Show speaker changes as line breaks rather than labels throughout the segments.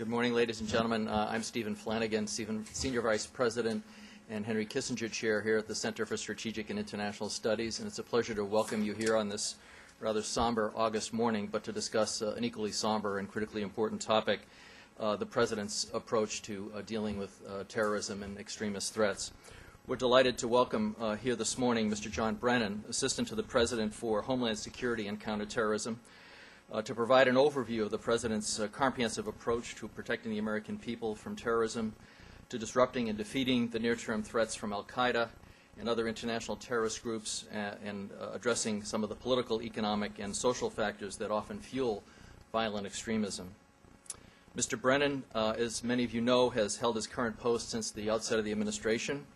Good morning, ladies and gentlemen. I'm Stephen Flanagan, Senior Vice President and Henry Kissinger Chair here at the Center for Strategic and International Studies, and it's a pleasure to welcome you here on this rather somber August morning, but to discuss an equally somber and critically important topic, the President's approach to dealing with terrorism and extremist threats. We're delighted to welcome here this morning Mr. John Brennan, Assistant to the President for Homeland Security and Counterterrorism, to provide an overview of the President's comprehensive approach to protecting the American people from terrorism, to disrupting and defeating the near-term threats from Al-Qaeda and other international terrorist groups, and addressing some of the political, economic, and social factors that often fuel violent extremism. Mr. Brennan, as many of you know, has held his current post since the outset of the administration.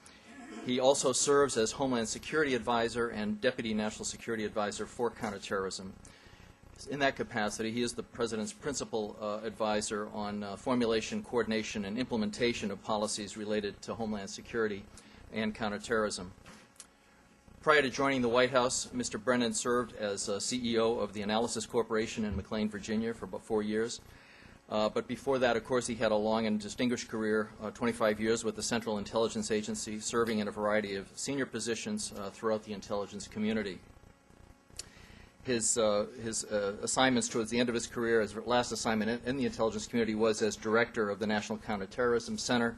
He also serves as Homeland Security Advisor and Deputy National Security Advisor for Counterterrorism. In that capacity, he is the President's principal advisor on formulation, coordination, and implementation of policies related to Homeland Security and counterterrorism. Prior to joining the White House, Mr. Brennan served as CEO of the Analysis Corporation in McLean, Virginia for about 4 years. But before that, of course, he had a long and distinguished career, 25 years with the Central Intelligence Agency, serving in a variety of senior positions throughout the intelligence community. His assignments towards the end of his career, his last assignment in the intelligence community was as director of the National Counterterrorism Center.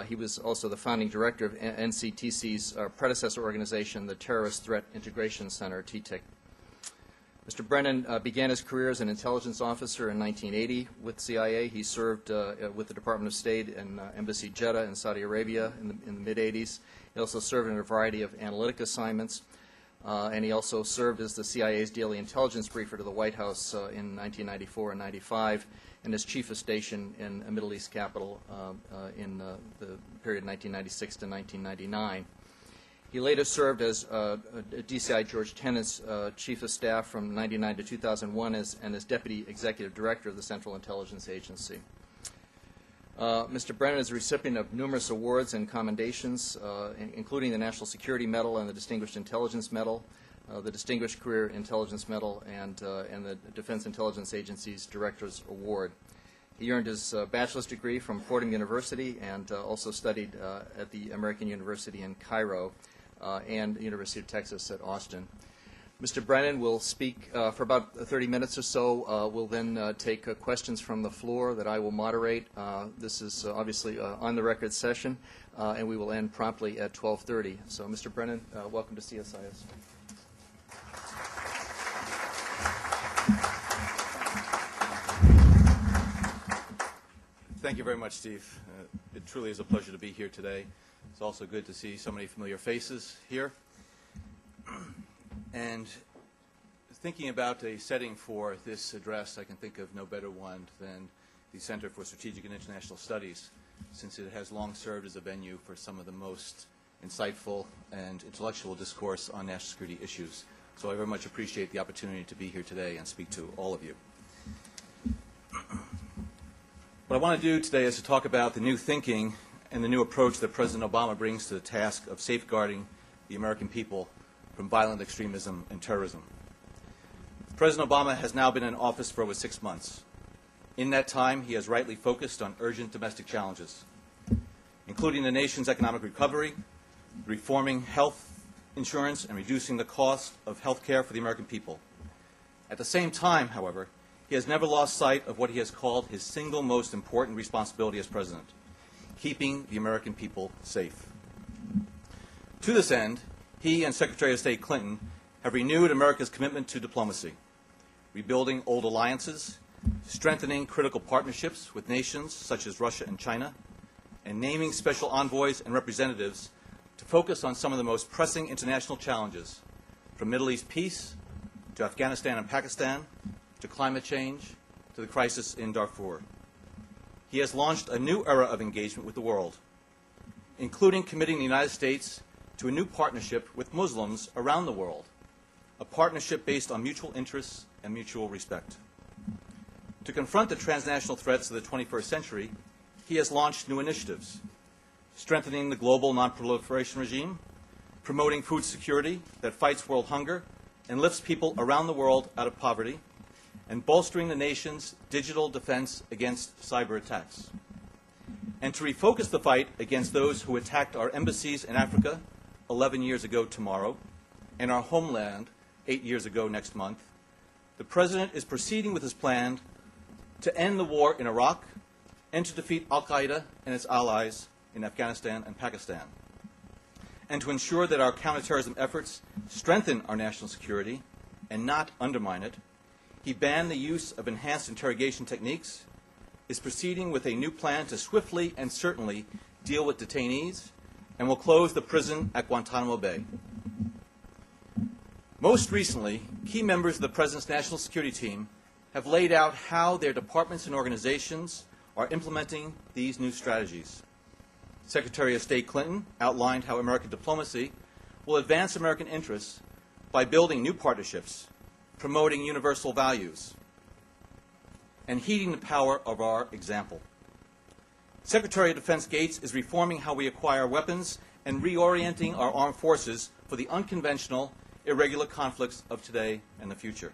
He was also the founding director of NCTC's predecessor organization, the Terrorist Threat Integration Center, TTIC. Mr. Brennan began his career as an intelligence officer in 1980 with CIA. He served with the Department of State and Embassy Jeddah in Saudi Arabia in the mid-'80s. He also served in a variety of analytic assignments. And he also served as the CIA's daily intelligence briefer to the White House in 1994 and 95, and as chief of station in a Middle East capital in the period 1996 to 1999. He later served as DCI George Tenet's chief of staff from 1999 to 2001 and as deputy executive director of the Central Intelligence Agency. Mr. Brennan is a recipient of numerous awards and commendations, including the National Security Medal and the Distinguished Intelligence Medal, the Distinguished Career Intelligence Medal, and the Defense Intelligence Agency's Director's Award. He earned his bachelor's degree from Fordham University and also studied at the American University in Cairo and the University of Texas at Austin. Mr. Brennan will speak for about 30 minutes or so. We'll then take questions from the floor that I will moderate. This is obviously on the record session, and we will end promptly at 12:30. So, Mr. Brennan, welcome to CSIS.
Thank you very much, Steve. It truly is a pleasure to be here today. It's also good to see so many familiar faces here. And thinking about a setting for this address, I can think of no better one than the Center for Strategic and International Studies, since it has long served as a venue for some of the most insightful and intellectual discourse on national security issues. So I very much appreciate the opportunity to be here today and speak to all of you. What I want to do today is to talk about the new thinking and the new approach that President Obama brings to the task of safeguarding the American people from violent extremism and terrorism. President Obama has now been in office for over 6 months. In that time, he has rightly focused on urgent domestic challenges, including the nation's economic recovery, reforming health insurance, and reducing the cost of health care for the American people. At the same time, however, he has never lost sight of what he has called his single most important responsibility as president, keeping the American people safe. To this end, he and Secretary of State Clinton have renewed America's commitment to diplomacy, rebuilding old alliances, strengthening critical partnerships with nations such as Russia and China, and naming special envoys and representatives to focus on some of the most pressing international challenges, from Middle East peace to Afghanistan and Pakistan, to climate change, to the crisis in Darfur. He has launched a new era of engagement with the world, including committing the United States to a new partnership with Muslims around the world, a partnership based on mutual interests and mutual respect. To confront the transnational threats of the 21st century, he has launched new initiatives, strengthening the global nonproliferation regime, promoting food security that fights world hunger and lifts people around the world out of poverty, and bolstering the nation's digital defense against cyber attacks, and to refocus the fight against those who attacked our embassies in Africa 11 years ago tomorrow, and our homeland 8 years ago next month, the President is proceeding with his plan to end the war in Iraq and to defeat al-Qaeda and its allies in Afghanistan and Pakistan, and to ensure that our counterterrorism efforts strengthen our national security and not undermine it. He banned the use of enhanced interrogation techniques, is proceeding with a new plan to swiftly and certainly deal with detainees, and will close the prison at Guantanamo Bay. Most recently, key members of the President's national security team have laid out how their departments and organizations are implementing these new strategies. Secretary of State Clinton outlined how American diplomacy will advance American interests by building new partnerships, promoting universal values, and heeding the power of our example. Secretary of Defense Gates is reforming how we acquire weapons and reorienting our armed forces for the unconventional, irregular conflicts of today and the future.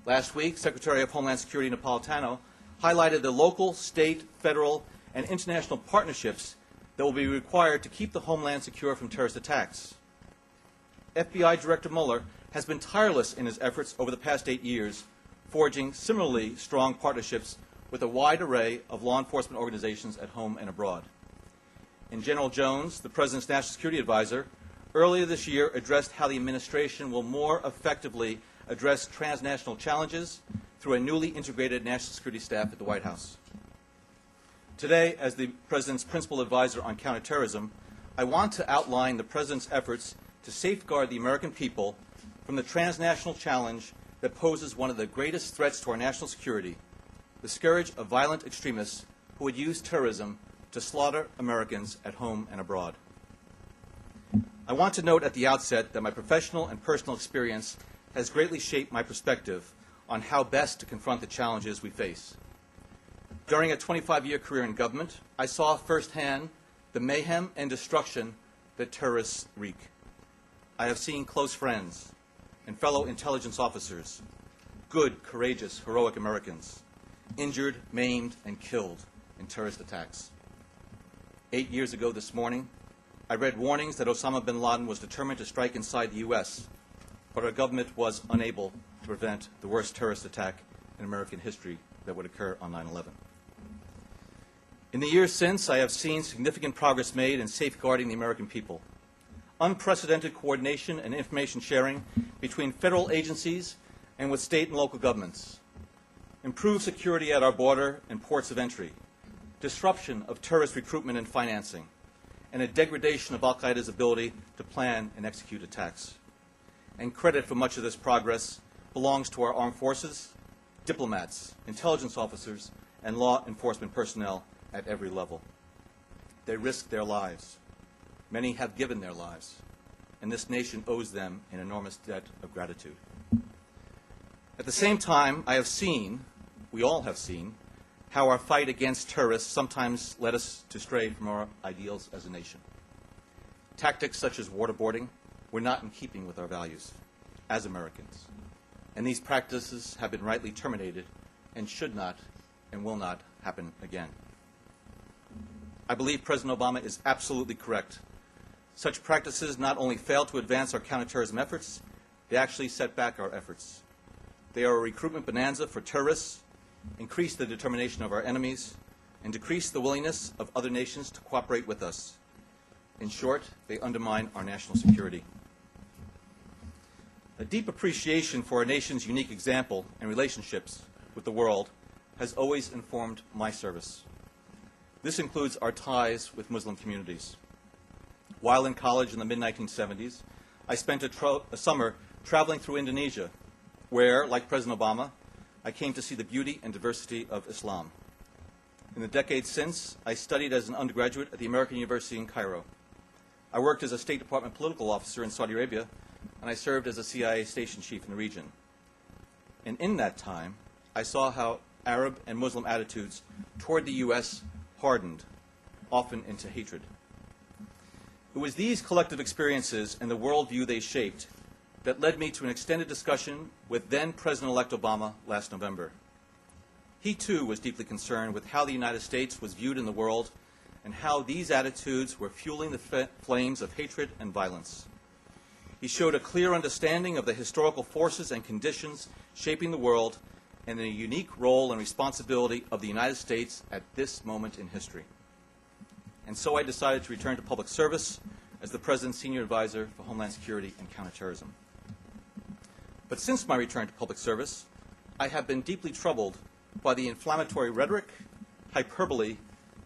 Last week, Secretary of Homeland Security Napolitano highlighted the local, state, federal, and international partnerships that will be required to keep the homeland secure from terrorist attacks. FBI Director Mueller has been tireless in his efforts over the past 8 years, forging similarly strong partnerships with a wide array of law enforcement organizations at home and abroad. And General Jones, the President's National Security Advisor, earlier this year addressed how the administration will more effectively address transnational challenges through a newly integrated national security staff at the White House. Today, as the President's principal advisor on counterterrorism, I want to outline the President's efforts to safeguard the American people from the transnational challenge that poses one of the greatest threats to our national security, the scourge of violent extremists who would use terrorism to slaughter Americans at home and abroad. I want to note at the outset that my professional and personal experience has greatly shaped my perspective on how best to confront the challenges we face. During a 25-year career in government, I saw firsthand the mayhem and destruction that terrorists wreak. I have seen close friends and fellow intelligence officers, good, courageous, heroic Americans, injured, maimed, and killed in terrorist attacks. 8 years ago this morning, I read warnings that Osama bin Laden was determined to strike inside the U.S., but our government was unable to prevent the worst terrorist attack in American history that would occur on 9/11. In the years since, I have seen significant progress made in safeguarding the American people. Unprecedented coordination and information sharing between federal agencies and with state and local governments. Improved security at our border and ports of entry. Disruption of terrorist recruitment and financing. And a degradation of al-Qaeda's ability to plan and execute attacks. And credit for much of this progress belongs to our armed forces, diplomats, intelligence officers, and law enforcement personnel at every level. They risked their lives. Many have given their lives, and this nation owes them an enormous debt of gratitude. At the same time, I have seen, we all have seen, how our fight against terrorists sometimes led us to stray from our ideals as a nation. Tactics such as waterboarding were not in keeping with our values as Americans, and these practices have been rightly terminated and should not and will not happen again. I believe President Obama is absolutely correct. Such practices not only fail to advance our counterterrorism efforts, they actually set back our efforts. They are a recruitment bonanza for terrorists, increase the determination of our enemies, and decrease the willingness of other nations to cooperate with us. In short, they undermine our national security. A deep appreciation for our nation's unique example and relationships with the world has always informed my service. This includes our ties with Muslim communities. While in college in the mid-1970s, I spent a summer traveling through Indonesia, where, like President Obama, I came to see the beauty and diversity of Islam. In the decades since, I studied as an undergraduate at the American University in Cairo. I worked as a State Department political officer in Saudi Arabia, and I served as a CIA station chief in the region. And in that time, I saw how Arab and Muslim attitudes toward the U.S. hardened, often into hatred. It was these collective experiences and the worldview they shaped that led me to an extended discussion with then-President-elect Obama last November. He, too, was deeply concerned with how the United States was viewed in the world and how these attitudes were fueling the flames of hatred and violence. He showed a clear understanding of the historical forces and conditions shaping the world and the unique role and responsibility of the United States at this moment in history. And so I decided to return to public service as the President's Senior Advisor for Homeland Security and Counterterrorism. But since my return to public service, I have been deeply troubled by the inflammatory rhetoric, hyperbole,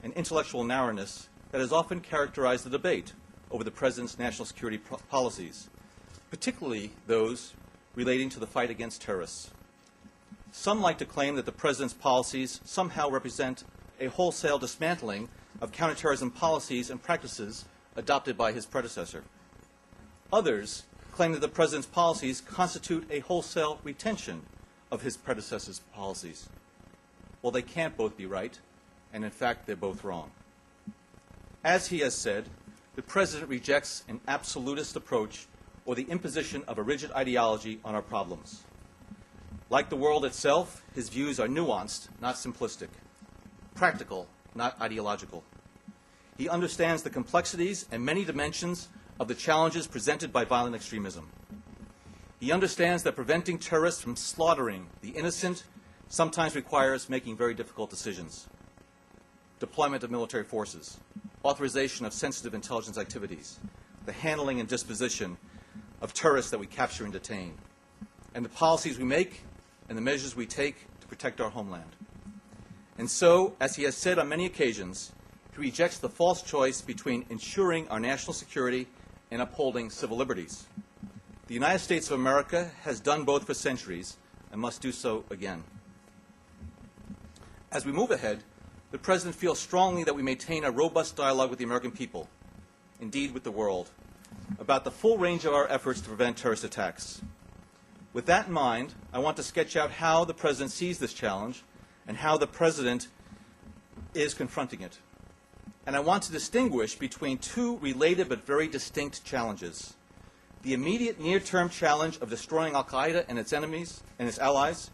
and intellectual narrowness that has often characterized the debate over the President's national security policies, particularly those relating to the fight against terrorists. Some like to claim that the President's policies somehow represent a wholesale dismantling of counterterrorism policies and practices adopted by his predecessor. Others claim that the President's policies constitute a wholesale retention of his predecessor's policies. Well, they can't both be right, and in fact, they're both wrong. As he has said, the President rejects an absolutist approach or the imposition of a rigid ideology on our problems. Like the world itself, his views are nuanced, not simplistic, practical, not ideological. He understands the complexities and many dimensions of the challenges presented by violent extremism. He understands that preventing terrorists from slaughtering the innocent sometimes requires making very difficult decisions. Deployment of military forces, authorization of sensitive intelligence activities, the handling and disposition of terrorists that we capture and detain, and the policies we make and the measures we take to protect our homeland. And so, as he has said on many occasions, he rejects the false choice between ensuring our national security and upholding civil liberties. The United States of America has done both for centuries and must do so again. As we move ahead, the President feels strongly that we maintain a robust dialogue with the American people, indeed with the world, about the full range of our efforts to prevent terrorist attacks. With that in mind, I want to sketch out how the President sees this challenge and how the President is confronting it. And I want to distinguish between two related but very distinct challenges. The immediate near-term challenge of destroying al-Qaeda and its enemies and its allies,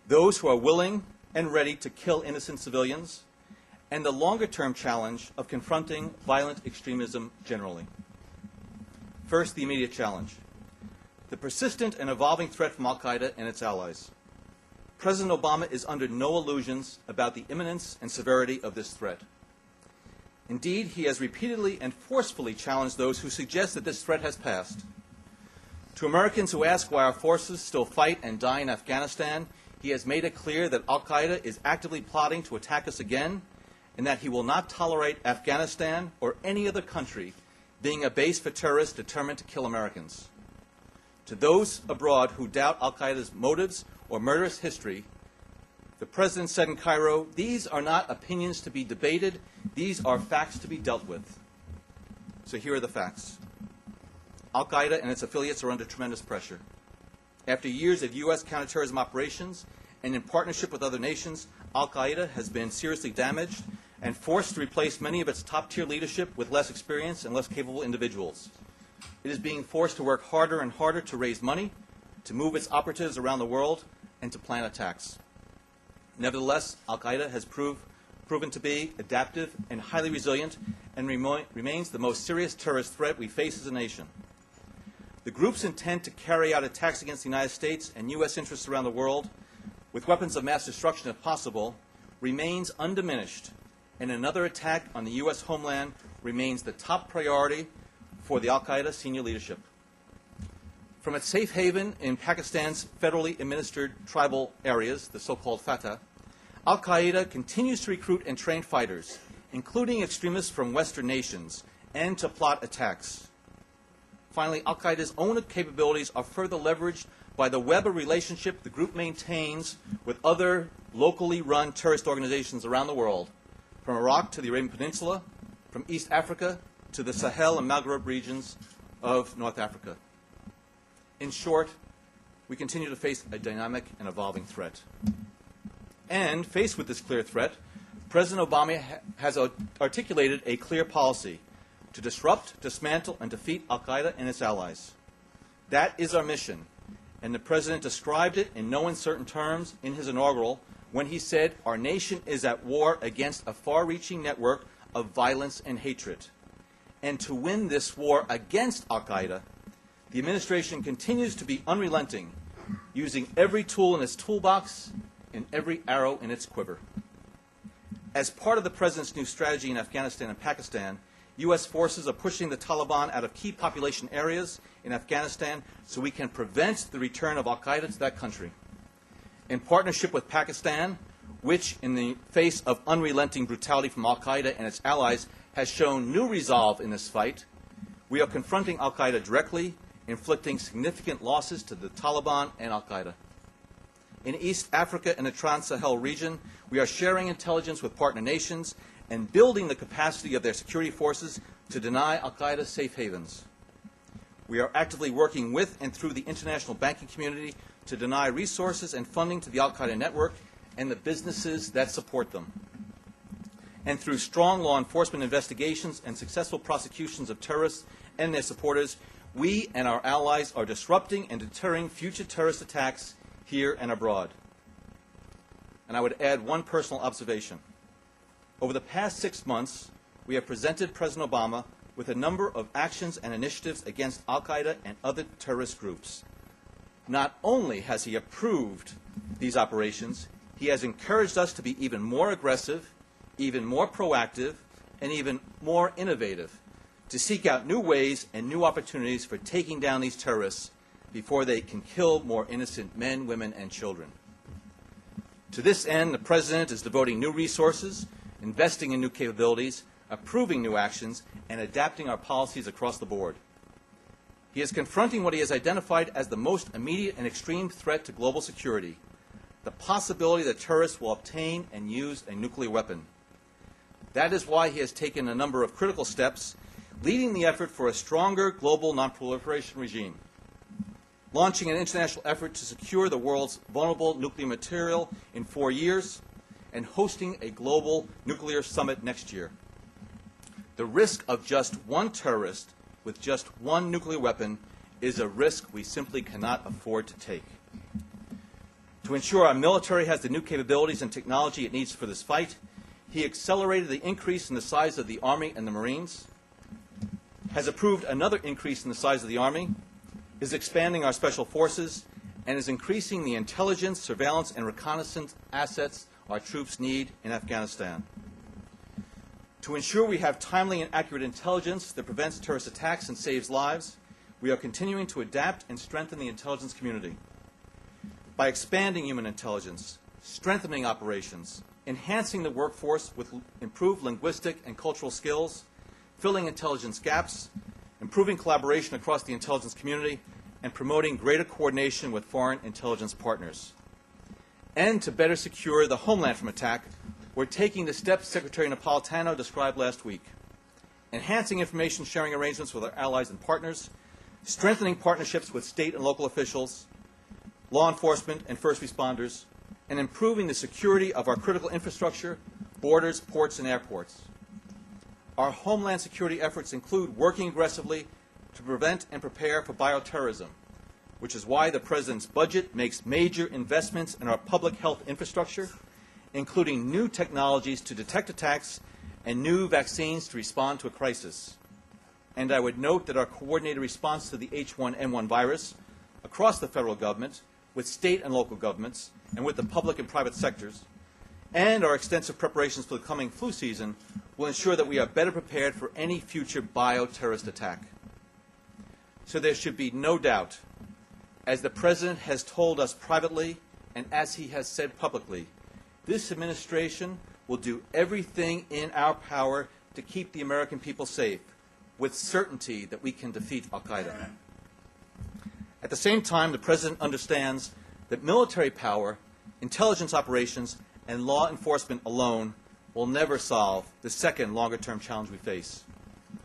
those who are willing and ready to kill innocent civilians, and the longer-term challenge of confronting violent extremism generally. First, the immediate challenge. The persistent and evolving threat from al-Qaeda and its allies. President Obama is under no illusions about the imminence and severity of this threat. Indeed, he has repeatedly and forcefully challenged those who suggest that this threat has passed. To Americans who ask why our forces still fight and die in Afghanistan, he has made it clear that al-Qaeda is actively plotting to attack us again, and that he will not tolerate Afghanistan or any other country being a base for terrorists determined to kill Americans. To those abroad who doubt al-Qaeda's motives or murderous history, the President said in Cairo, "These are not opinions to be debated, these are facts to be dealt with." So here are the facts. Al-Qaeda and its affiliates are under tremendous pressure. After years of U.S. counterterrorism operations and in partnership with other nations, al-Qaeda has been seriously damaged and forced to replace many of its top-tier leadership with less experienced and less capable individuals. It is being forced to work harder and harder to raise money, to move its operatives around the world, and to plan attacks. Nevertheless, al-Qaeda has proven to be adaptive and highly resilient and remains the most serious terrorist threat we face as a nation. The group's intent to carry out attacks against the United States and U.S. interests around the world, with weapons of mass destruction if possible, remains undiminished, and another attack on the U.S. homeland remains the top priority for the al-Qaeda senior leadership. From its safe haven in Pakistan's federally administered tribal areas, the so-called Fatah, al-Qaeda continues to recruit and train fighters, including extremists from Western nations, and to plot attacks. Finally, al-Qaeda's own capabilities are further leveraged by the web of relationship the group maintains with other locally run terrorist organizations around the world, from Iraq to the Arabian Peninsula, from East Africa to the Sahel and Maghreb regions of North Africa. In short, we continue to face a dynamic and evolving threat. And faced with this clear threat, President Obama has articulated a clear policy to disrupt, dismantle, and defeat al-Qaeda and its allies. That is our mission, and the President described it in no uncertain terms in his inaugural when he said, "Our nation is at war against a far-reaching network of violence and hatred." And to win this war against al-Qaeda, the administration continues to be unrelenting, using every tool in its toolbox and every arrow in its quiver. As part of the President's new strategy in Afghanistan and Pakistan, U.S. forces are pushing the Taliban out of key population areas in Afghanistan so we can prevent the return of al-Qaeda to that country. In partnership with Pakistan, which, in the face of unrelenting brutality from al-Qaeda and its allies, has shown new resolve in this fight, we are confronting al-Qaeda directly, inflicting significant losses to the Taliban and al-Qaeda. In East Africa and the Trans-Sahel region, we are sharing intelligence with partner nations and building the capacity of their security forces to deny al-Qaeda safe havens. We are actively working with and through the international banking community to deny resources and funding to the al-Qaeda network and the businesses that support them. And through strong law enforcement investigations and successful prosecutions of terrorists and their supporters, we and our allies are disrupting and deterring future terrorist attacks here and abroad. And I would add one personal observation. Over the past 6 months, we have presented President Obama with a number of actions and initiatives against al-Qaeda and other terrorist groups. Not only has he approved these operations, he has encouraged us to be even more aggressive, even more proactive, and even more innovative to seek out new ways and new opportunities for taking down these terrorists before they can kill more innocent men, women, and children. To this end, the President is devoting new resources, investing in new capabilities, approving new actions, and adapting our policies across the board. He is confronting what he has identified as the most immediate and extreme threat to global security, the possibility that terrorists will obtain and use a nuclear weapon. That is why he has taken a number of critical steps, leading the effort for a stronger global nonproliferation regime, launching an international effort to secure the world's vulnerable nuclear material in 4 years, and hosting a global nuclear summit next year. The risk of just one terrorist with just one nuclear weapon is a risk we simply cannot afford to take. To ensure our military has the new capabilities and technology it needs for this fight, he accelerated the increase in the size of the Army and the Marines, has approved another increase in the size of the Army, is expanding our special forces, and is increasing the intelligence, surveillance, and reconnaissance assets our troops need in Afghanistan. To ensure we have timely and accurate intelligence that prevents terrorist attacks and saves lives, we are continuing to adapt and strengthen the intelligence community. By expanding human intelligence, strengthening operations, enhancing the workforce with improved linguistic and cultural skills, filling intelligence gaps, improving collaboration across the intelligence community, and promoting greater coordination with foreign intelligence partners. And to better secure the homeland from attack, we're taking the steps Secretary Napolitano described last week, enhancing information sharing arrangements with our allies and partners, strengthening partnerships with state and local officials, law enforcement, and first responders, and improving the security of our critical infrastructure, borders, ports, and airports. Our homeland security efforts include working aggressively to prevent and prepare for bioterrorism, which is why the President's budget makes major investments in our public health infrastructure, including new technologies to detect attacks and new vaccines to respond to a crisis. And I would note that our coordinated response to the H1N1 virus across the federal government, with state and local governments, and with the public and private sectors, and our extensive preparations for the coming flu season will ensure that we are better prepared for any future bioterrorist attack. So there should be no doubt, as the President has told us privately and as he has said publicly, this administration will do everything in our power to keep the American people safe, with certainty that we can defeat al-Qaeda. At the same time, the President understands that military power, intelligence operations, and law enforcement alone will never solve the second longer-term challenge we face,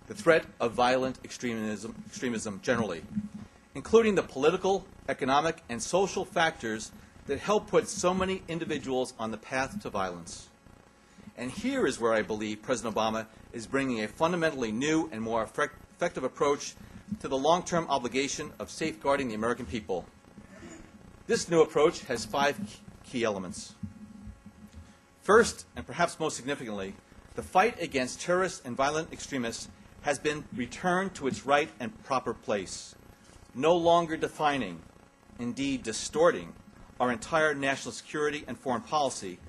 the threat of violent extremism generally, including the political, economic, and social factors that help put so many individuals on the path to violence. And here is where I believe President Obama is bringing a fundamentally new and more effective approach to the long-term obligation of safeguarding the American people. This new approach has 5 key elements. First, and perhaps most significantly, the fight against terrorists and violent extremists has been returned to its right and proper place, no longer defining, indeed distorting, our entire national security and foreign policy,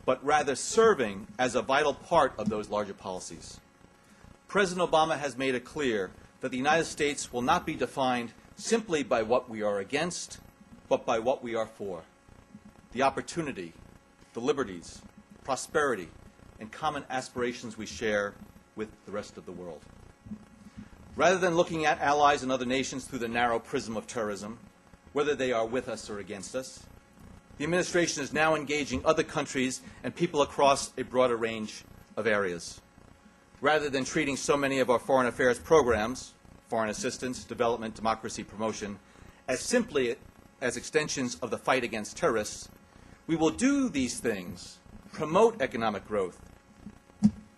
but rather serving as a vital part of those larger policies. President Obama has made it clear that the United States will not be defined simply by what we are against, but by what we are for. The opportunity, the liberties, prosperity, and common aspirations we share with the rest of the world. Rather than looking at allies and other nations through the narrow prism of terrorism, whether they are with us or against us, the administration is now engaging other countries and people across a broader range of areas. Rather than treating so many of our foreign affairs programs, foreign assistance, development, democracy promotion, as simply as extensions of the fight against terrorists, we will do these things, promote economic growth,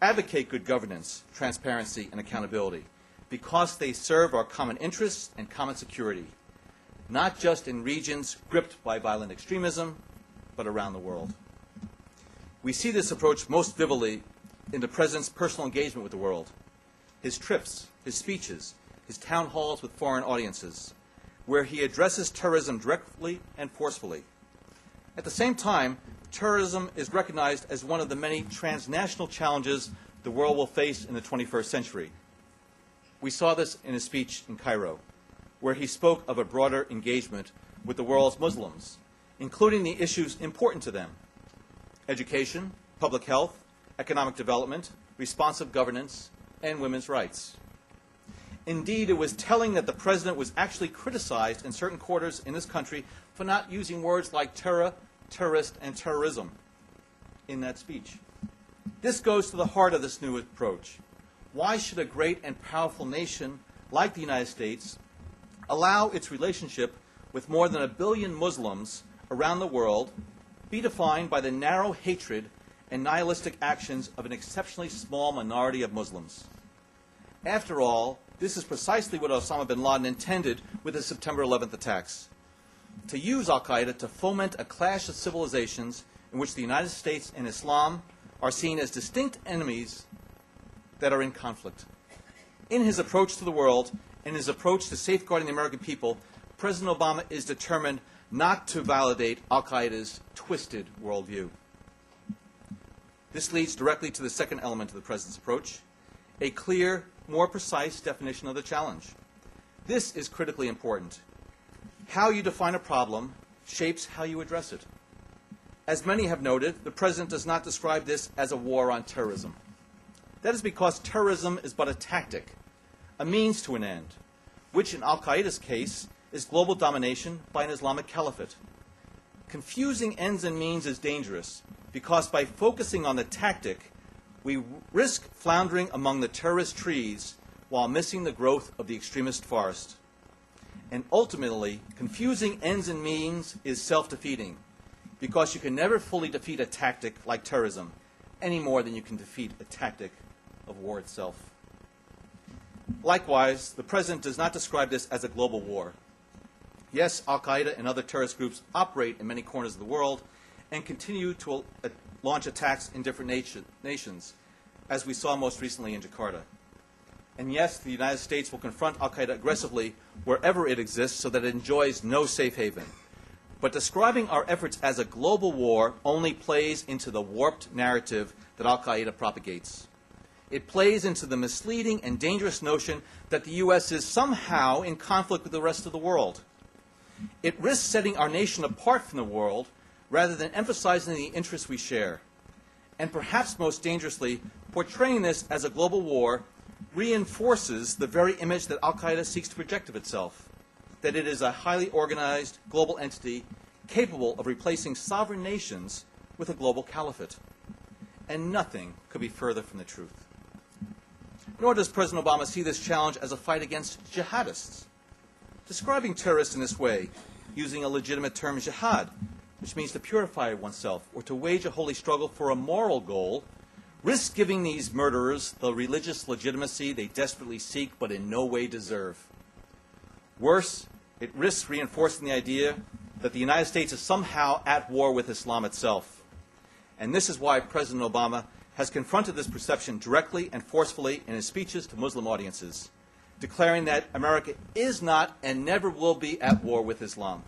advocate good governance, transparency, and accountability, because they serve our common interests and common security, not just in regions gripped by violent extremism, but around the world. We see this approach most vividly in the President's personal engagement with the world, his trips, his speeches, his town halls with foreign audiences, where he addresses terrorism directly and forcefully. At the same time, terrorism is recognized as one of the many transnational challenges the world will face in the 21st century. We saw this in his speech in Cairo, where he spoke of a broader engagement with the world's Muslims, including the issues important to them: education, public health, economic development, responsive governance, and women's rights. Indeed, it was telling that the President was actually criticized in certain quarters in this country for not using words like terror, terrorist, and terrorism in that speech. This goes to the heart of this new approach. Why should a great and powerful nation like the United States allow its relationship with more than 1 billion Muslims around the world be defined by the narrow hatred and nihilistic actions of an exceptionally small minority of Muslims? After all, this is precisely what Osama bin Laden intended with his September 11th attacks: to use al-Qaeda to foment a clash of civilizations in which the United States and Islam are seen as distinct enemies that are in conflict. In his approach to the world and his approach to safeguarding the American people, President Obama is determined not to validate al-Qaeda's twisted worldview. This leads directly to the second element of the President's approach: a clear, more precise definition of the challenge. This is critically important. How you define a problem shapes how you address it. As many have noted, the President does not describe this as a war on terrorism. That is because terrorism is but a tactic, a means to an end, which in al-Qaeda's case is global domination by an Islamic caliphate. Confusing ends and means is dangerous because by focusing on the tactic, we risk floundering among the terrorist trees while missing the growth of the extremist forest. And ultimately, confusing ends and means is self-defeating because you can never fully defeat a tactic like terrorism any more than you can defeat a tactic of war itself. Likewise, the President does not describe this as a global war. Yes, al-Qaeda and other terrorist groups operate in many corners of the world and continue to launch attacks in different nations, as we saw most recently in Jakarta. And yes, the United States will confront al-Qaeda aggressively wherever it exists so that it enjoys no safe haven. But describing our efforts as a global war only plays into the warped narrative that al-Qaeda propagates. It plays into the misleading and dangerous notion that the U.S. is somehow in conflict with the rest of the world. It risks setting our nation apart from the world rather than emphasizing the interests we share. And perhaps most dangerously, portraying this as a global war reinforces the very image that al-Qaeda seeks to project of itself, that it is a highly organized global entity capable of replacing sovereign nations with a global caliphate. And nothing could be further from the truth. Nor does President Obama see this challenge as a fight against jihadists. Describing terrorists in this way, using a legitimate term jihad, which means to purify oneself or to wage a holy struggle for a moral goal, risks giving these murderers the religious legitimacy they desperately seek but in no way deserve. Worse, it risks reinforcing the idea that the United States is somehow at war with Islam itself. And this is why President Obama has confronted this perception directly and forcefully in his speeches to Muslim audiences, declaring that America is not and never will be at war with Islam.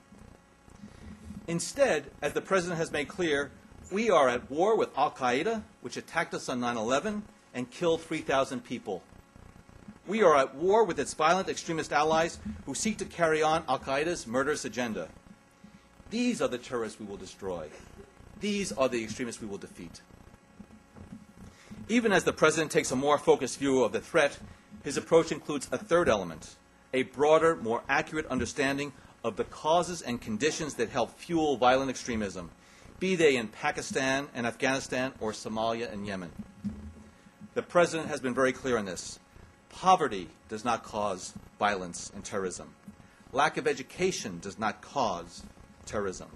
Instead, as the President has made clear, we are at war with Al-Qaeda, which attacked us on 9/11 and killed 3,000 people. We are at war with its violent extremist allies who seek to carry on Al-Qaeda's murderous agenda. These are the terrorists we will destroy. These are the extremists we will defeat. Even as the President takes a more focused view of the threat, his approach includes a third element, a broader, more accurate understanding of the causes and conditions that help fuel violent extremism, be they in Pakistan and Afghanistan or Somalia and Yemen. The President has been very clear on this. Poverty does not cause violence and terrorism. Lack of education does not cause terrorism.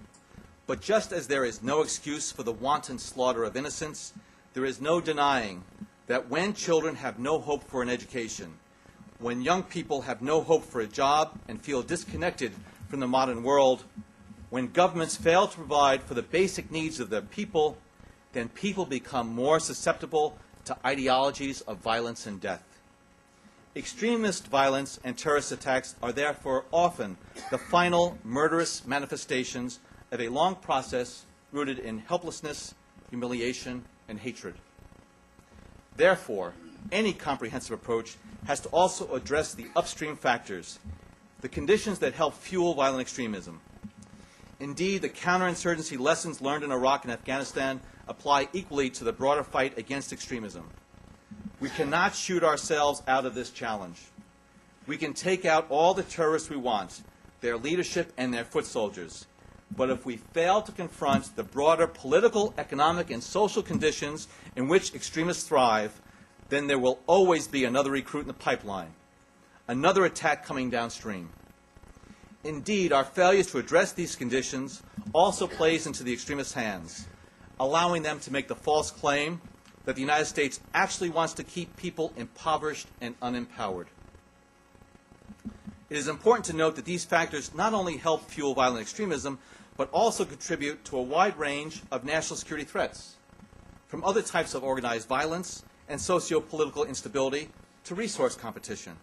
But just as there is no excuse for the wanton slaughter of innocents, there is no denying that when children have no hope for an education, when young people have no hope for a job and feel disconnected from the modern world, when governments fail to provide for the basic needs of their people, then people become more susceptible to ideologies of violence and death. Extremist violence and terrorist attacks are therefore often the final murderous manifestations of a long process rooted in helplessness, humiliation, and hatred. Therefore, any comprehensive approach has to also address the upstream factors, the conditions that help fuel violent extremism. Indeed, the counterinsurgency lessons learned in Iraq and Afghanistan apply equally to the broader fight against extremism. We cannot shoot ourselves out of this challenge. We can take out all the terrorists we want, their leadership and their foot soldiers. But if we fail to confront the broader political, economic, and social conditions in which extremists thrive, then there will always be another recruit in the pipeline, another attack coming downstream. Indeed, our failures to address these conditions also plays into the extremists' hands, allowing them to make the false claim that the United States actually wants to keep people impoverished and unempowered. It is important to note that these factors not only help fuel violent extremism, but also contribute to a wide range of national security threats, from other types of organized violence and socio-political instability to resource competition.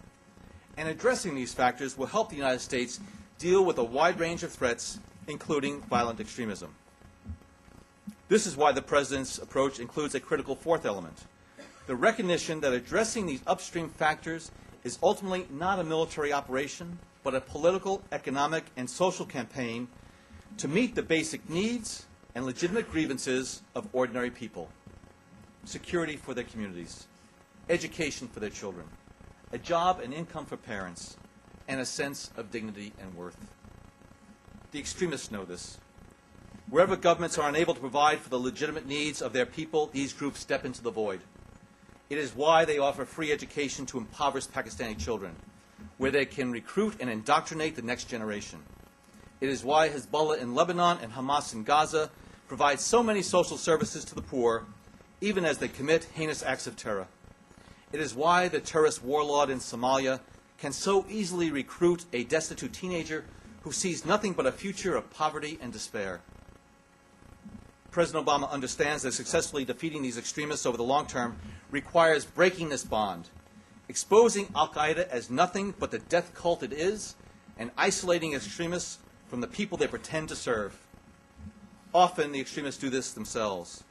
And addressing these factors will help the United States deal with a wide range of threats, including violent extremism. This is why the President's approach includes a critical fourth element, the recognition that addressing these upstream factors is ultimately not a military operation, but a political, economic, and social campaign to meet the basic needs and legitimate grievances of ordinary people. Security for their communities, education for their children, a job and income for parents, and a sense of dignity and worth. The extremists know this. Wherever governments are unable to provide for the legitimate needs of their people, these groups step into the void. It is why they offer free education to impoverished Pakistani children, where they can recruit and indoctrinate the next generation. It is why Hezbollah in Lebanon and Hamas in Gaza provide so many social services to the poor, even as they commit heinous acts of terror. It is why the terrorist warlord in Somalia can so easily recruit a destitute teenager who sees nothing but a future of poverty and despair. President Obama understands that successfully defeating these extremists over the long term requires breaking this bond, exposing Al-Qaeda as nothing but the death cult it is, and isolating extremists from the people they pretend to serve. Often the extremists do this themselves.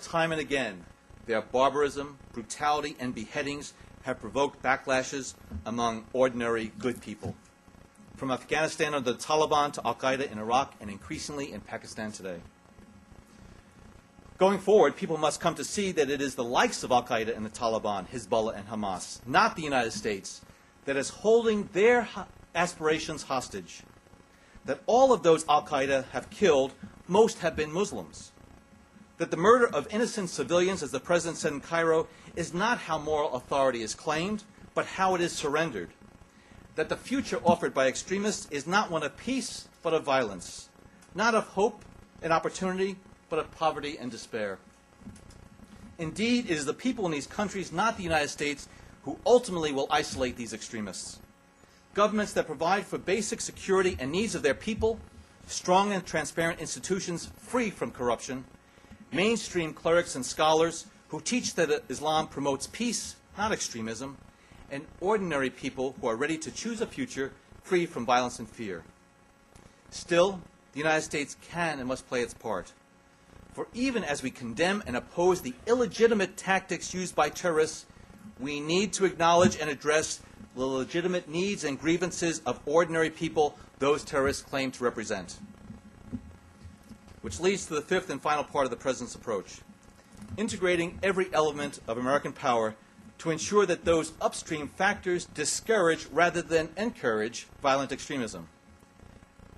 Time and again, their barbarism, brutality, and beheadings have provoked backlashes among ordinary good people, from Afghanistan under the Taliban to Al-Qaeda in Iraq and increasingly in Pakistan today. Going forward, people must come to see that it is the likes of Al-Qaeda and the Taliban, Hezbollah, and Hamas, not the United States, that is holding their aspirations hostage. That all of those Al-Qaeda have killed, most have been Muslims. That the murder of innocent civilians, as the President said in Cairo, is not how moral authority is claimed, but how it is surrendered. That the future offered by extremists is not one of peace, but of violence. Not of hope and opportunity, but of poverty and despair. Indeed, it is the people in these countries, not the United States, who ultimately will isolate these extremists. governments that provide for basic security and needs of their people, strong and transparent institutions free from corruption, mainstream clerics and scholars who teach that Islam promotes peace, not extremism, and ordinary people who are ready to choose a future free from violence and fear. Still, the United States can and must play its part. For even as we condemn and oppose the illegitimate tactics used by terrorists, we need to acknowledge and address the legitimate needs and grievances of ordinary people those terrorists claim to represent. Which leads to the fifth and final part of the President's approach: integrating every element of American power to ensure that those upstream factors discourage rather than encourage violent extremism.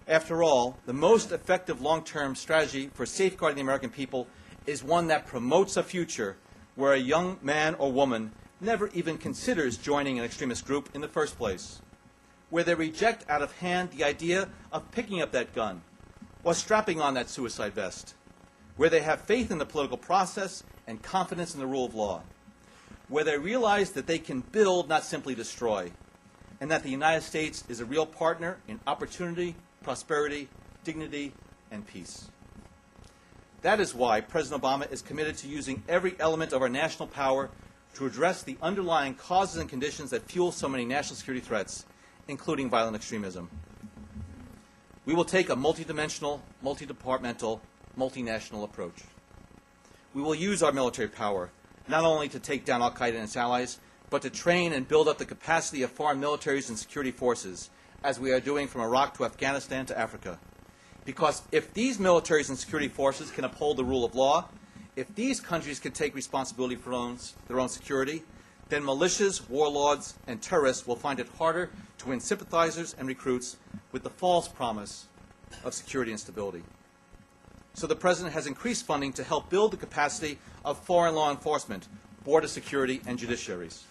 After all, the most effective long-term strategy for safeguarding the American people is one that promotes a future where a young man or woman never even considers joining an extremist group in the first place, where they reject out of hand the idea of picking up that gun or strapping on that suicide vest, where they have faith in the political process and confidence in the rule of law, where they realize that they can build, not simply destroy, and that the United States is a real partner in opportunity, prosperity, dignity, and peace. That is why President Obama is committed to using every element of our national power to address the underlying causes and conditions that fuel so many national security threats, including violent extremism. We will take a multidimensional, multidepartmental, multinational approach. We will use our military power not only to take down al-Qaeda and its allies, but to train and build up the capacity of foreign militaries and security forces, as we are doing from Iraq to Afghanistan to Africa. Because if these militaries and security forces can uphold the rule of law, if these countries can take responsibility for their own security, then militias, warlords, and terrorists will find it harder to win sympathizers and recruits with the false promise of security and stability. So the President has increased funding to help build the capacity of foreign law enforcement, border security, and judiciaries.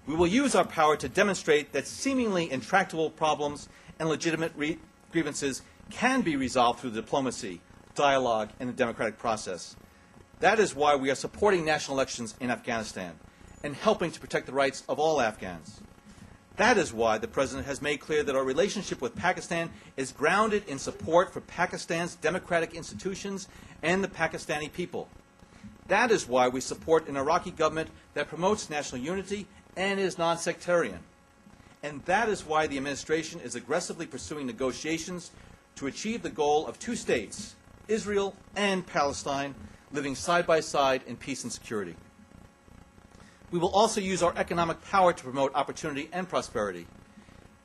We will use our power to demonstrate that seemingly intractable problems and legitimate grievances can be resolved through diplomacy, dialogue, and the democratic process. That is why we are supporting national elections in Afghanistan and helping to protect the rights of all Afghans. That is why the President has made clear that our relationship with Pakistan is grounded in support for Pakistan's democratic institutions and the Pakistani people. That is why we support an Iraqi government that promotes national unity and is non-sectarian. And that is why the administration is aggressively pursuing negotiations to achieve the goal of two states, Israel and Palestine, living side by side in peace and security. We will also use our economic power to promote opportunity and prosperity.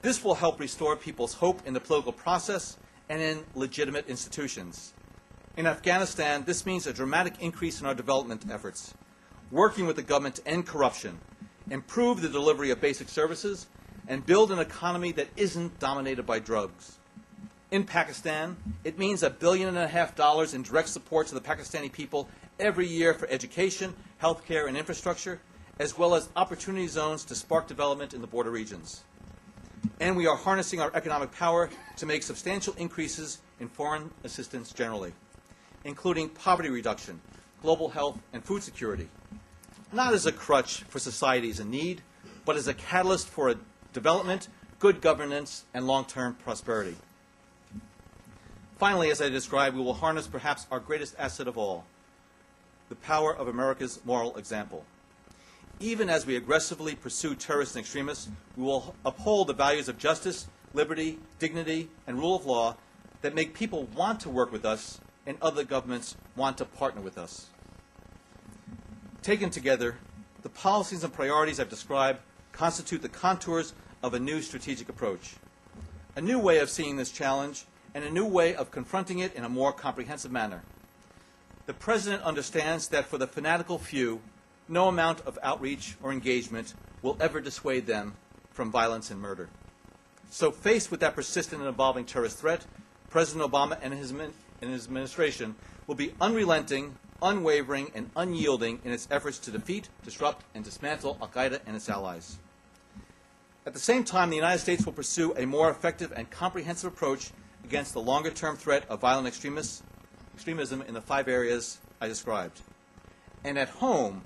This will help restore people's hope in the political process and in legitimate institutions. In Afghanistan, this means a dramatic increase in our development efforts, working with the government to end corruption, improve the delivery of basic services, and build an economy that isn't dominated by drugs. In Pakistan, it means $1.5 billion in direct support to the Pakistani people every year for education, health care, and infrastructure, as well as opportunity zones to spark development in the border regions. And we are harnessing our economic power to make substantial increases in foreign assistance generally, including poverty reduction, global health, and food security, not as a crutch for societies in need, but as a catalyst for development, good governance, and long-term prosperity. Finally, as I described, we will harness perhaps our greatest asset of all, the power of America's moral example. Even as we aggressively pursue terrorists and extremists, we will uphold the values of justice, liberty, dignity, and rule of law that make people want to work with us and other governments want to partner with us. Taken together, the policies and priorities I've described constitute the contours of a new strategic approach, a new way of seeing this challenge, and a new way of confronting it in a more comprehensive manner. The President understands that for the fanatical few, no amount of outreach or engagement will ever dissuade them from violence and murder. So faced with that persistent and evolving terrorist threat, President Obama and his administration will be unrelenting, unwavering, and unyielding in its efforts to defeat, disrupt, and dismantle al-Qaeda and its allies. At the same time, the United States will pursue a more effective and comprehensive approach against the longer-term threat of violent extremism in the 5 areas I described. And at home,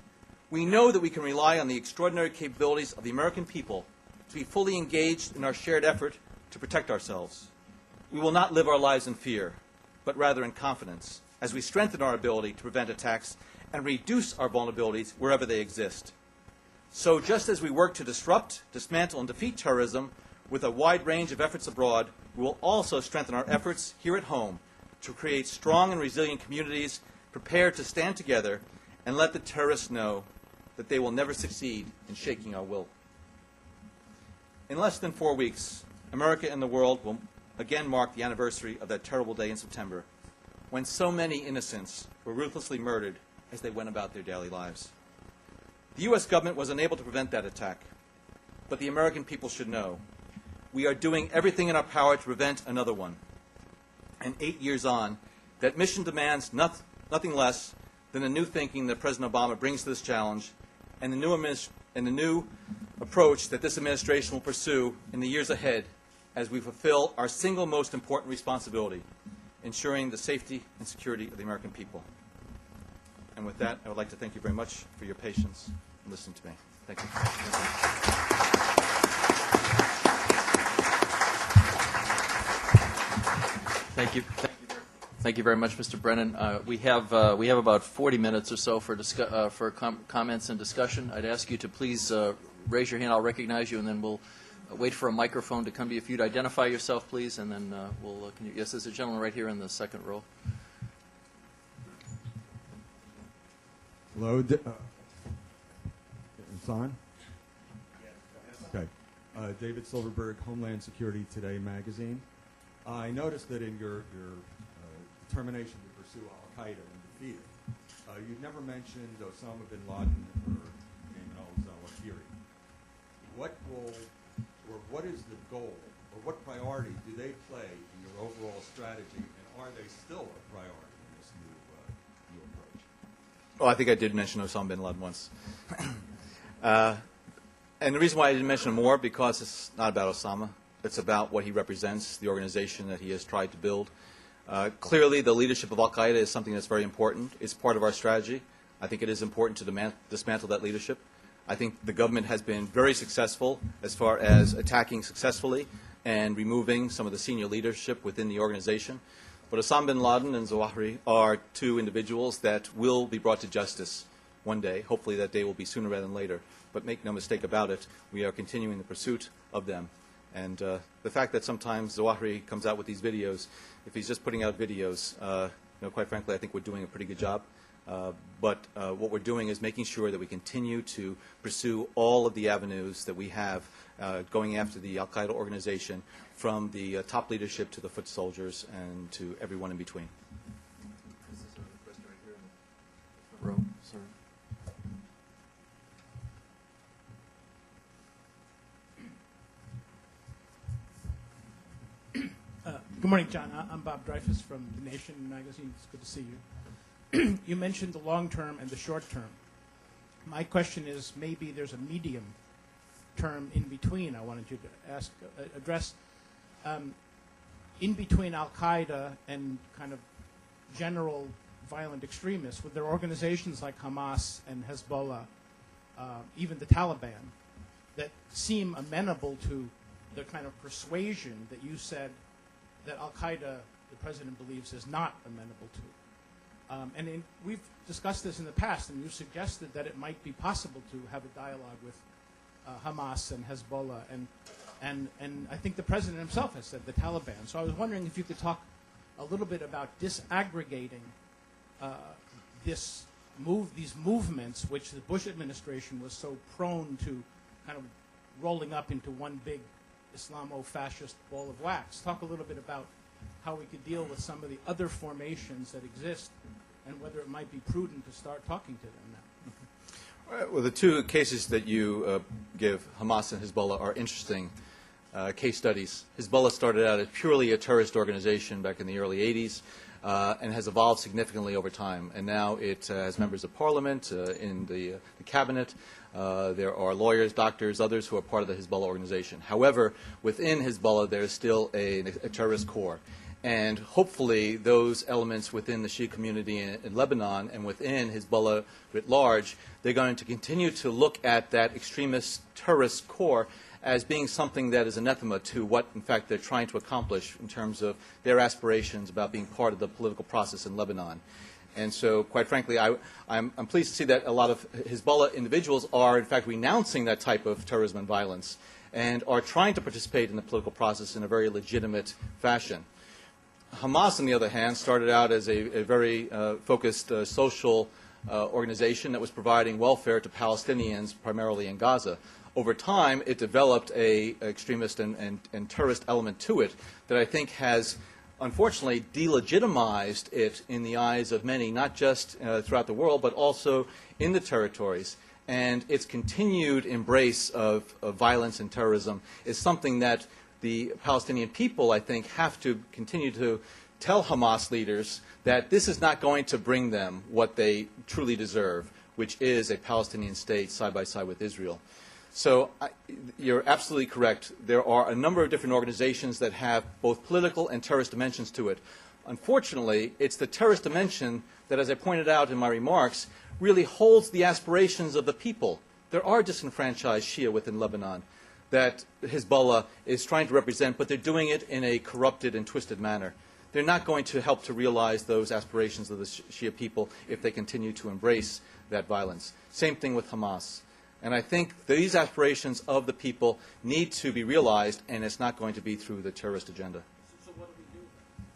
we know that we can rely on the extraordinary capabilities of the American people to be fully engaged in our shared effort to protect ourselves. We will not live our lives in fear, but rather in confidence, as we strengthen our ability to prevent attacks and reduce our vulnerabilities wherever they exist. So just as we work to disrupt, dismantle, and defeat terrorism with a wide range of efforts abroad, we will also strengthen our efforts here at home to create strong and resilient communities prepared to stand together and let the terrorists know that they will never succeed in shaking our will. In less than 4 weeks, America and the world will again mark the anniversary of that terrible day in September, when so many innocents were ruthlessly murdered as they went about their daily lives. The U.S. government was unable to prevent that attack, but the American people should know we are doing everything in our power to prevent another one. And 8 years on, that mission demands nothing less than the new thinking that President Obama brings to this challenge and the new approach that this administration will pursue in the years ahead as we fulfill our single most important responsibility, ensuring the safety and security of the American people. And with that, I would like to thank you very much for your patience and listening to me. Thank you.
Thank you. Thank you very much, Mr. Brennan. We have about 40 minutes or so for comments and discussion. I'd ask you to please raise your hand. I'll recognize you, and then we'll wait for a microphone to come to you. If you'd identify yourself, please, and then we'll. Yes, there's a gentleman right here in the second row.
Hello. It's on? Okay. David Silverberg, Homeland Security Today magazine. I noticed that in your determination to pursue al-Qaeda and defeat it, you've never mentioned Osama bin Laden or Ayman al-Zawahiri. What is the goal, or what priority do they play in your overall strategy, and are they still a priority in this new approach?
Well, I think I did mention Osama bin Laden once. And the reason why I didn't mention him more, because it's not about Osama. It's about what he represents, the organization that he has tried to build. Clearly, the leadership of al-Qaeda is something that's very important. It's part of our strategy. I think it is important to dismantle that leadership. I think the government has been very successful as far as attacking successfully and removing some of the senior leadership within the organization. But Osama bin Laden and Zawahiri are two individuals that will be brought to justice one day. Hopefully that day will be sooner rather than later. But make no mistake about it, we are continuing the pursuit of them. And the fact that sometimes Zawahiri comes out with these videos, if he's just putting out videos, quite frankly, I think we're doing a pretty good job. But what we're doing is making sure that we continue to pursue all of the avenues that we have going after the al-Qaeda organization, from the top leadership to the foot soldiers and to everyone in between.
This is a question right here in the front row. Sorry.
Good morning, John. I'm Bob Dreyfus from The Nation magazine. It's good to see you. You mentioned the long term and the short term. My question is, maybe there's a medium term in between. I wanted you to address in between al-Qaeda and kind of general violent extremists. With their organizations like Hamas and Hezbollah, even the Taliban, that seem amenable to the kind of persuasion that you said that al-Qaeda, the president believes, is not amenable to. We've discussed this in the past, and you suggested that it might be possible to have a dialogue with Hamas and Hezbollah, and I think the president himself has said the Taliban. So I was wondering if you could talk a little bit about disaggregating these movements, which the Bush administration was so prone to kind of rolling up into one big Islamo-fascist ball of wax. Talk a little bit about how we could deal with some of the other formations that exist and whether it might be prudent to start talking to them now.
Well, the two cases that you give, Hamas and Hezbollah, are interesting case studies. Hezbollah started out as purely a terrorist organization back in the early 80s and has evolved significantly over time. And now it has members of parliament in the cabinet. There are lawyers, doctors, others who are part of the Hezbollah organization. However, within Hezbollah, there is still a terrorist core. And hopefully those elements within the Shia community in Lebanon and within Hezbollah writ large, they're going to continue to look at that extremist terrorist core as being something that is anathema to what, in fact, they're trying to accomplish in terms of their aspirations about being part of the political process in Lebanon. And so, quite frankly, I'm pleased to see that a lot of Hezbollah individuals are, in fact, renouncing that type of terrorism and violence and are trying to participate in the political process in a very legitimate fashion. Hamas, on the other hand, started out as a very focused social organization that was providing welfare to Palestinians, primarily in Gaza. Over time, it developed an extremist and terrorist element to it that I think has, unfortunately, delegitimized it in the eyes of many, not just throughout the world, but also in the territories. And its continued embrace of violence and terrorism is something that the Palestinian people, I think, have to continue to tell Hamas leaders that this is not going to bring them what they truly deserve, which is a Palestinian state side by side with Israel. So you're absolutely correct. There are a number of different organizations that have both political and terrorist dimensions to it. Unfortunately, it's the terrorist dimension that, as I pointed out in my remarks, really holds the aspirations of the people. There are disenfranchised Shia within Lebanon that Hezbollah is trying to represent, but they're doing it in a corrupted and twisted manner. They're not going to help to realize those aspirations of the Shia people if they continue to embrace that violence. Same thing with Hamas. And I think these aspirations of the people need to be realized, and it's not going to be through the terrorist agenda.
So what do we do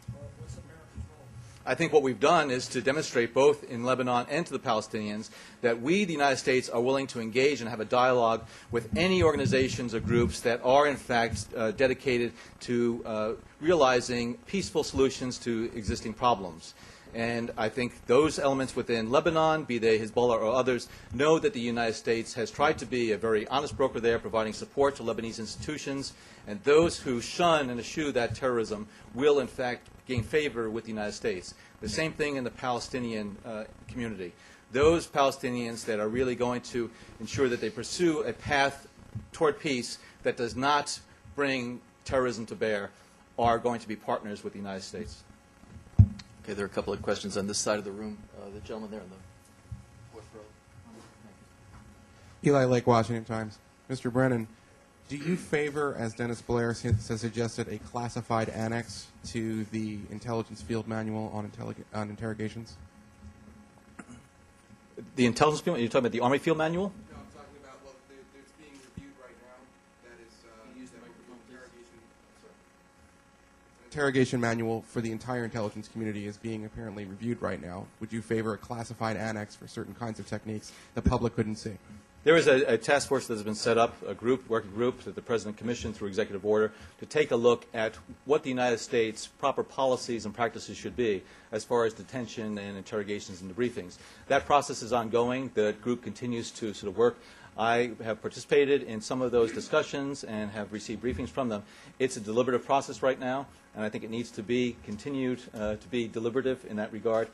then? What's America's role?
I think what we've done is to demonstrate both in Lebanon and to the Palestinians that we, the United States, are willing to engage and have a dialogue with any organizations or groups that are, in fact, dedicated to realizing peaceful solutions to existing problems. And I think those elements within Lebanon, be they Hezbollah or others, know that the United States has tried to be a very honest broker there, providing support to Lebanese institutions. And those who shun and eschew that terrorism will, in fact, gain favor with the United States. The same thing in the Palestinian community. Those Palestinians that are really going to ensure that they pursue a path toward peace that does not bring terrorism to bear are going to be partners with the United States.
Okay, there are a couple of questions on this side of the room. The gentleman there in the fourth row.
Eli Lake, Washington Times. Mr. Brennan, do you favor, as Dennis Blair has suggested, a classified annex to the intelligence field manual on interrogations?
The intelligence field? You're talking about the Army field manual?
No, I'm talking about, well, it's being reviewed right now. That is interrogation manual for the entire intelligence community is being apparently reviewed right now. Would you favor a classified annex for certain kinds of techniques the public couldn't see?
There is a task force that has been set up, a working group that the President commissioned through executive order to take a look at what the United States' proper policies and practices should be as far as detention and interrogations and debriefings. That process is ongoing. The group continues to sort of work. I have participated in some of those discussions and have received briefings from them. It's a deliberative process right now, and I think it needs to be continued to be deliberative in that regard.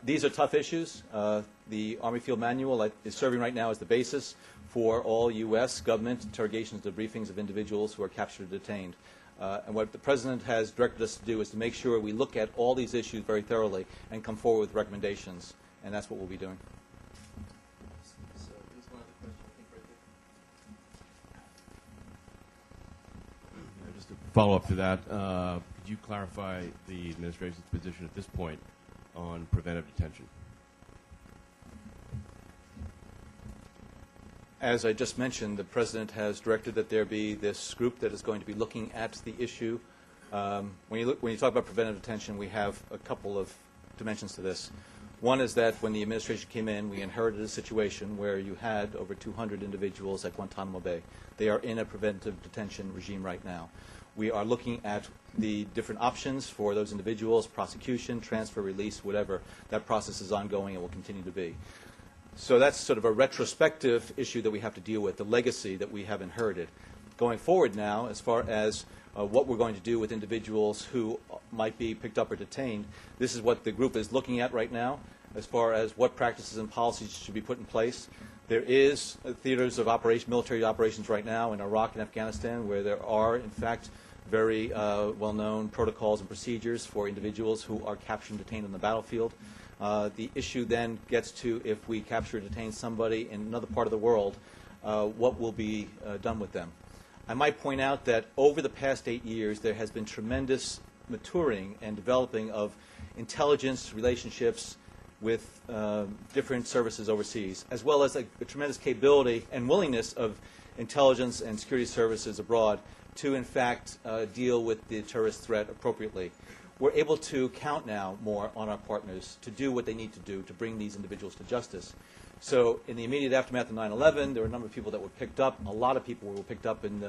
These are tough issues. The Army Field Manual is serving right now as the basis for all U.S. government interrogations and debriefings of individuals who are captured or detained. And what the President has directed us to do is to make sure we look at all these issues very thoroughly and come forward with recommendations, and that's what we'll be doing.
So there's one other question, I think, right there.
Just to follow up to that, could you clarify the administration's position at this point on preventive detention?
As I just mentioned, the President has directed that there be this group that is going to be looking at the issue. When you talk about preventive detention, we have a couple of dimensions to this. One is that when the administration came in, we inherited a situation where you had over 200 individuals at Guantanamo Bay. They are in a preventive detention regime right now. We are looking at the different options for those individuals, prosecution, transfer, release, whatever. That process is ongoing and will continue to be. So that's sort of a retrospective issue that we have to deal with, the legacy that we have inherited. Going forward now, as far as what we're going to do with individuals who might be picked up or detained, this is what the group is looking at right now as far as what practices and policies should be put in place. There is theaters of operation, military operations right now in Iraq and Afghanistan where there are, in fact, very well-known protocols and procedures for individuals who are captured and detained on the battlefield. The issue then gets to if we capture or detain somebody in another part of the world, what will be done with them. I might point out that over the past 8 years, there has been tremendous maturing and developing of intelligence relationships with different services overseas, as well as a tremendous capability and willingness of intelligence and security services abroad to, in fact, deal with the terrorist threat appropriately. We're able to count now more on our partners to do what they need to do to bring these individuals to justice. So in the immediate aftermath of 9/11, there were a number of people that were picked up. A lot of people were picked up in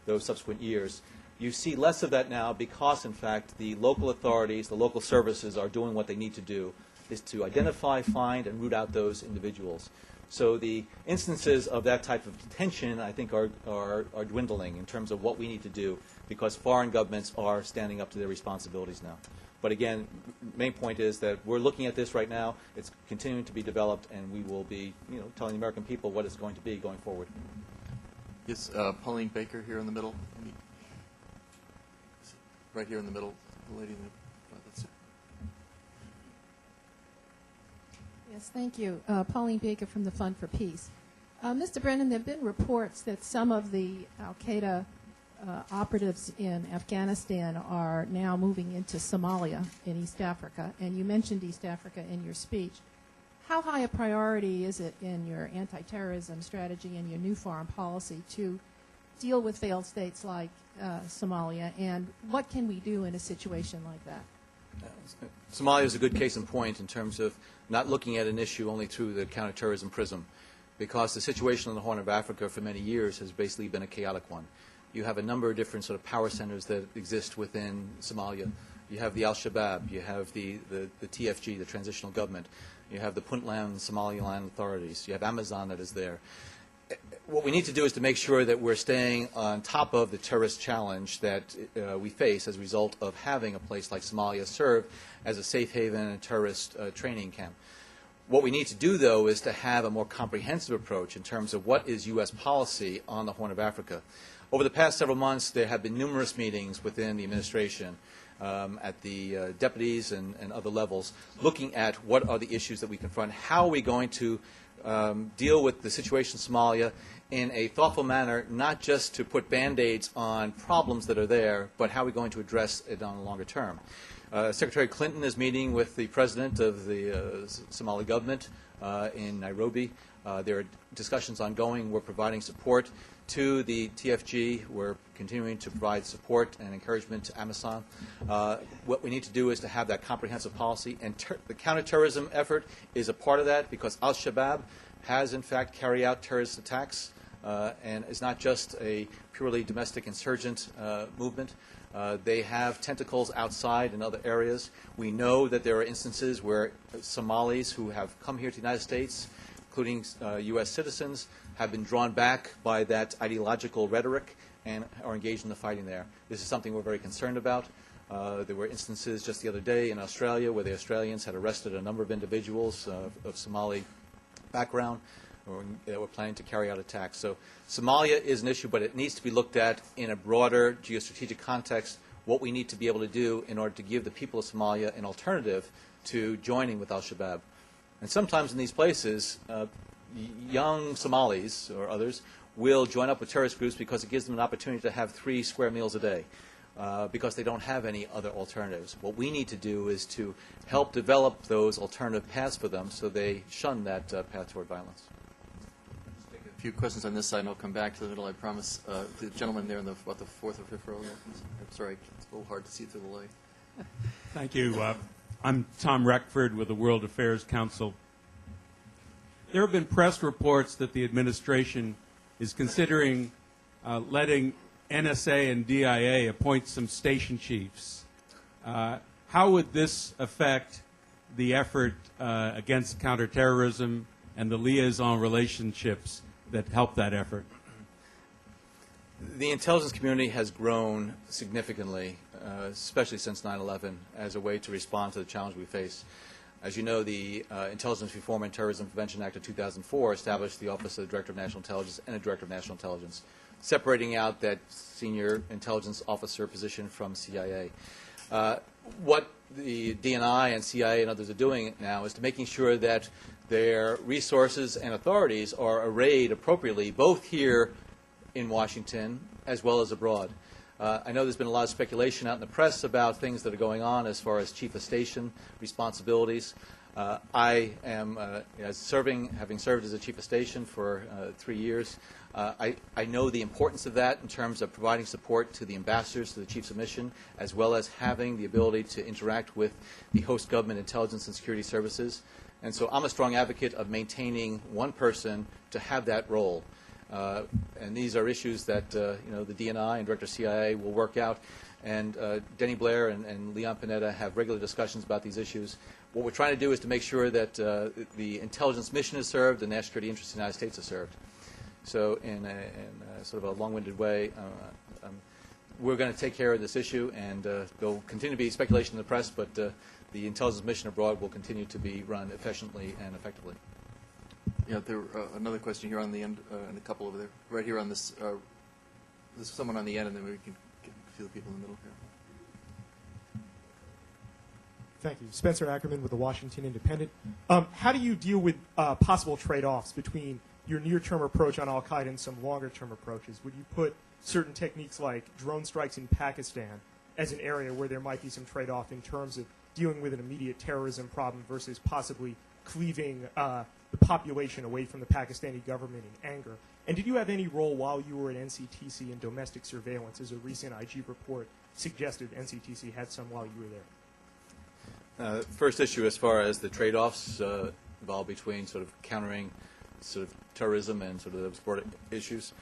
those subsequent years. You see less of that now because, in fact, the local authorities, the local services are doing what they need to do, is to identify, find, and root out those individuals. So the instances of that type of detention, I think, are dwindling in terms of what we need to do because foreign governments are standing up to their responsibilities now. But again, main point is that we're looking at this right now. It's continuing to be developed, and we will be, telling the American people what it's going to be going forward.
Yes, Pauline Baker here in the middle. Right here in the middle, the lady in the front. That's it.
Yes, thank you. Pauline Baker from the Fund for Peace. Mr. Brennan, there have been reports that some of the al-Qaeda operatives in Afghanistan are now moving into Somalia in East Africa, and you mentioned East Africa in your speech. How high a priority is it in your anti-terrorism strategy and your new foreign policy to deal with failed states like Somalia, and what can we do in a situation like that?
Somalia is a good case in point in terms of not looking at an issue only through the counterterrorism prism, because the situation on the Horn of Africa for many years has basically been a chaotic one. You have a number of different sort of power centers that exist within Somalia. You have the al-Shabaab, you have the TFG, the transitional government, you have the Puntland Somaliland authorities, you have Amazon that is there. What we need to do is to make sure that we're staying on top of the terrorist challenge that we face as a result of having a place like Somalia serve as a safe haven and terrorist training camp. What we need to do, though, is to have a more comprehensive approach in terms of what is U.S. policy on the Horn of Africa. Over the past several months, there have been numerous meetings within the administration at the deputies and other levels looking at what are the issues that we confront, how are we going to deal with the situation in Somalia in a thoughtful manner, not just to put Band-Aids on problems that are there, but how are we going to address it on a longer term. Secretary Clinton is meeting with the president of the Somali government in Nairobi. There are discussions ongoing. We're providing support to the TFG. We're continuing to provide support and encouragement to Amazon. What we need to do is to have that comprehensive policy, and the counterterrorism effort is a part of that because al-Shabaab has, in fact, carried out terrorist attacks and is not just a purely domestic insurgent movement. They have tentacles outside in other areas. We know that there are instances where Somalis who have come here to the United States, including U.S. citizens, have been drawn back by that ideological rhetoric and are engaged in the fighting there. This is something we're very concerned about. There were instances just the other day in Australia where the Australians had arrested a number of individuals of Somali background that were planning to carry out attacks. So Somalia is an issue, but it needs to be looked at in a broader geostrategic context, what we need to be able to do in order to give the people of Somalia an alternative to joining with al-Shabaab. And sometimes in these places, young Somalis or others will join up with terrorist groups because it gives them an opportunity to have 3 square meals a day because they don't have any other alternatives. What we need to do is to help develop those alternative paths for them so they shun that path toward violence.
Just take a few questions on this side, and I'll come back to the middle, I promise. The gentleman there in the 4th or 5th row. I'm sorry, it's a little hard to see through the light.
Thank you. I'm Tomreckford with the World Affairs Council. There have been press reports that the administration is considering letting NSA and DIA appoint some station chiefs. How would this affect the effort against counterterrorism and the liaison relationships that help that effort?
The intelligence community has grown significantly, especially since 9/11, as a way to respond to the challenge we face. As you know, the Intelligence Reform and Terrorism Prevention Act of 2004 established the Office of the Director of National Intelligence and a Director of National Intelligence, separating out that senior intelligence officer position from CIA. What the DNI and CIA and others are doing now is to making sure that their resources and authorities are arrayed appropriately, both here in Washington as well as abroad. I know there's been a lot of speculation out in the press about things that are going on as far as chief of station responsibilities. I am having served as a chief of station for 3 years. I know the importance of that in terms of providing support to the ambassadors, to the chiefs of mission, as well as having the ability to interact with the host government intelligence and security services. And so I'm a strong advocate of maintaining one person to have that role. And these are issues that the DNI and Director CIA will work out. And Denny Blair and Leon Panetta have regular discussions about these issues. What we're trying to do is to make sure that the intelligence mission is served and national security interests of the United States are served. So in a sort of a long-winded way, we're going to take care of this issue, and there'll continue to be speculation in the press, but the intelligence mission abroad will continue to be run efficiently and effectively.
Yeah, there another question here on the end, and a couple over there. Right here on this, there's someone on the end, and then we can get a few people in the middle here.
Thank you. Spencer Ackerman with the Washington Independent. How do you deal with possible trade-offs between your near-term approach on al-Qaeda and some longer-term approaches? Would you put certain techniques like drone strikes in Pakistan as an area where there might be some trade-off in terms of dealing with an immediate terrorism problem versus possibly cleaving the population away from the Pakistani government in anger? And did you have any role while you were at NCTC in domestic surveillance, as a recent IG report suggested NCTC had some while you were there?
First issue, as far as the trade-offs involved between sort of countering sort of terrorism and sort of those border issues.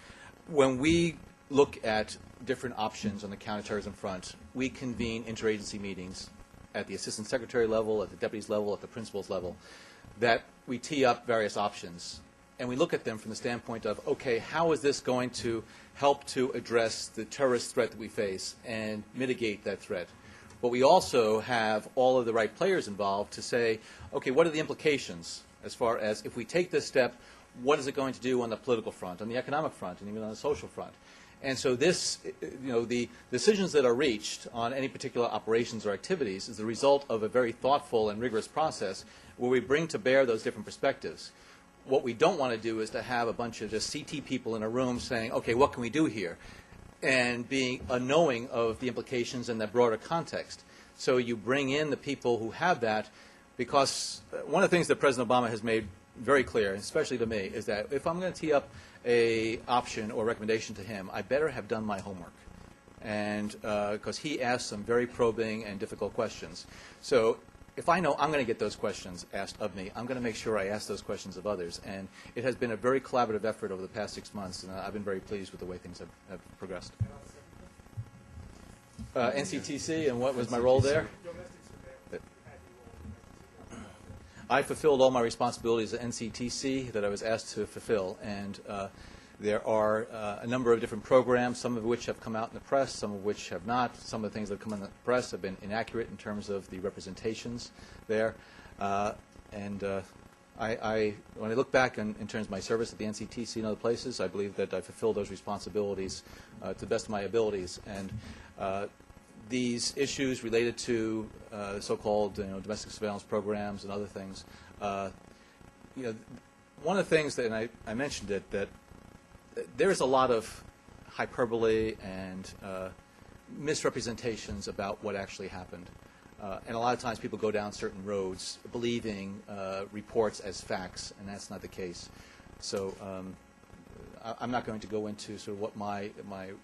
When we look at different options on the counterterrorism front, we convene interagency meetings at the assistant secretary level, at the deputies level, at the principals level, that we tee up various options. And we look at them from the standpoint of, okay, how is this going to help to address the terrorist threat that we face and mitigate that threat? But we also have all of the right players involved to say, okay, what are the implications as far as if we take this step, what is it going to do on the political front, on the economic front, and even on the social front? And so this, the decisions that are reached on any particular operations or activities is the result of a very thoughtful and rigorous process where we bring to bear those different perspectives. What we don't want to do is to have a bunch of just CT people in a room saying, okay, what can we do here? And being unknowing of the implications in that broader context. So you bring in the people who have that, because one of the things that President Obama has made very clear, especially to me, is that if I'm going to tee up a option or recommendation to him, I better have done my homework. And because he asked some very probing and difficult questions. So if I know I'm going to get those questions asked of me, I'm going to make sure I ask those questions of others. And it has been a very collaborative effort over the past 6 months, and I've been very pleased with the way things have progressed. NCTC, and what was my role there? I fulfilled all my responsibilities at NCTC that I was asked to fulfill, and there are a number of different programs, some of which have come out in the press, some of which have not. Some of the things that have come in the press have been inaccurate in terms of the representations there. When I look back in terms of my service at the NCTC and other places, I believe that I fulfilled those responsibilities to the best of my abilities. And these issues related to so-called domestic surveillance programs and other things, one of the things that, and I mentioned it, that there is a lot of hyperbole and misrepresentations about what actually happened. And a lot of times people go down certain roads believing reports as facts, and that's not the case. So I'm not going to go into sort of what my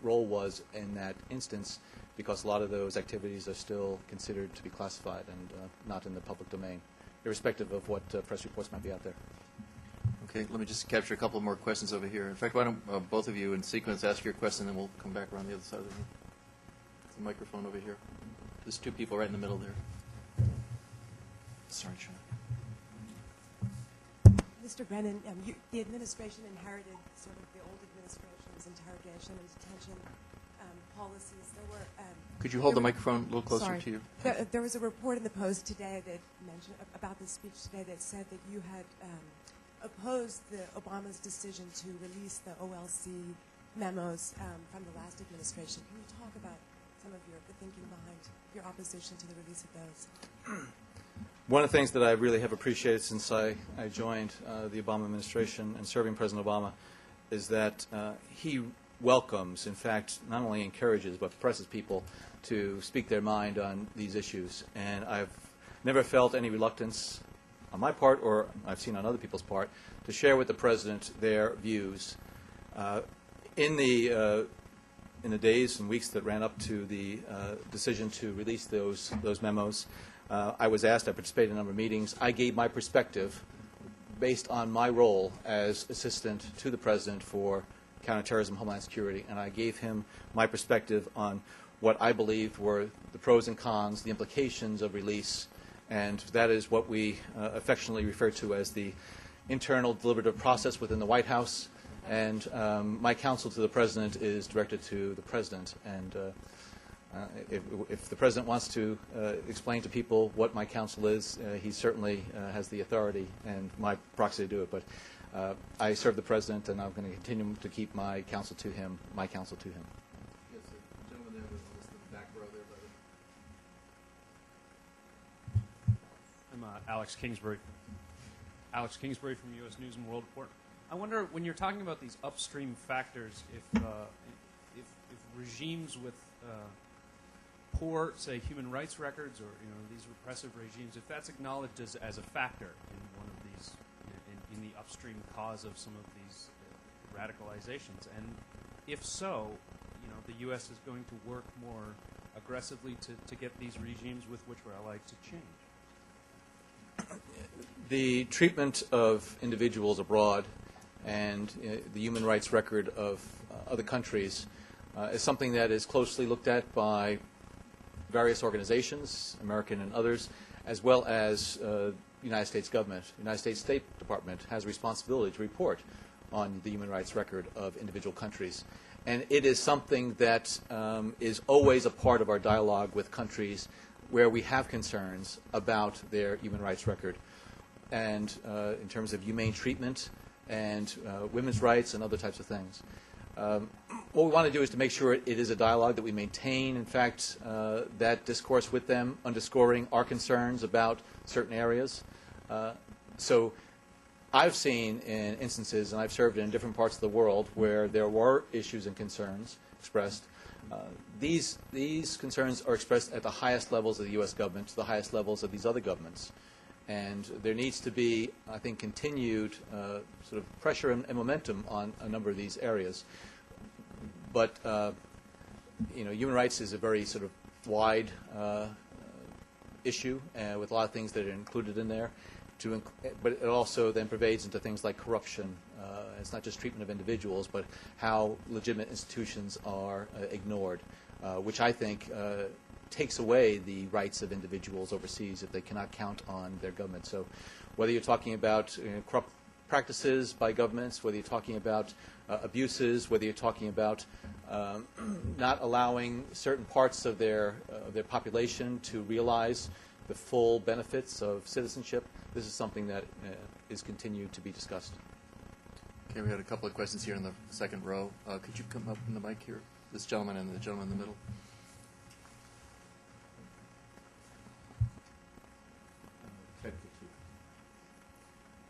role was in that instance, because a lot of those activities are still considered to be classified and not in the public domain, irrespective of what press reports might be out there.
Okay, let me just capture a couple more questions over here. In fact, why don't both of you in sequence ask your question, and then we'll come back around the other side of the room. There's a microphone over here. There's two people right in the middle there. Sorry, Sean.
Mr. Brennan, the administration inherited sort of the old administration's interrogation and detention policies. There were.
Could you hold the microphone a little closer
sorry.
to you?
There was a report in the Post today that mentioned about this speech today that said that you had opposed Obama's decision to release the OLC memos from the last administration. Can you talk about some of the thinking behind your opposition to the release of those?
One of the things that I really have appreciated since I joined the Obama administration and serving President Obama is that he welcomes, in fact, not only encourages, but presses people to speak their mind on these issues. And I've never felt any reluctance on my part, or I've seen on other people's part, to share with the President their views. In the days and weeks that ran up to the decision to release those memos, I was asked, I participated in a number of meetings. I gave my perspective based on my role as assistant to the President for Counterterrorism, Homeland Security, and I gave him my perspective on what I believed were the pros and cons, the implications of release, and that is what we affectionately refer to as the internal deliberative process within the White House. And my counsel to the President is directed to the President. And if the President wants to explain to people what my counsel is, he certainly has the authority and my proxy to do it. But I serve the President, and I'm going to continue to keep my counsel to him.
Yes, the gentleman there was in the back row there, brother.
I'm Alex Kingsbury. Alex Kingsbury from U.S. News and World Report. I wonder, when you're talking about these upstream factors, if regimes with poor, say, human rights records, or these repressive regimes, if that's acknowledged as a factor in one of these, in the upstream cause of some of these radicalizations, and if so, the U.S. is going to work more aggressively to get these regimes with which we're allied to change.
The treatment of individuals abroad and the human rights record of other countries is something that is closely looked at by various organizations, American and others, as well as the United States government. The United States State Department has a responsibility to report on the human rights record of individual countries. And it is something that is always a part of our dialogue with countries where we have concerns about their human rights record. And in terms of humane treatment and women's rights and other types of things. What we want to do is to make sure it is a dialogue that we maintain, in fact, that discourse with them, underscoring our concerns about certain areas. So I've seen in instances, and I've served in different parts of the world, where there were issues and concerns expressed. These concerns are expressed at the highest levels of the U.S. government, to the highest levels of these other governments. And there needs to be, I think, continued sort of pressure and momentum on a number of these areas. But human rights is a very sort of wide issue with a lot of things that are included in there. But it also then pervades into things like corruption. It's not just treatment of individuals, but how legitimate institutions are ignored, which I think takes away the rights of individuals overseas if they cannot count on their government. So whether you're talking about corrupt practices by governments, whether you're talking about abuses, whether you're talking about not allowing certain parts of their population to realize the full benefits of citizenship, this is something that is continued to be discussed.
Okay, we had a couple of questions here in the second row. Could you come up in the mic here? This gentleman and the gentleman in the middle.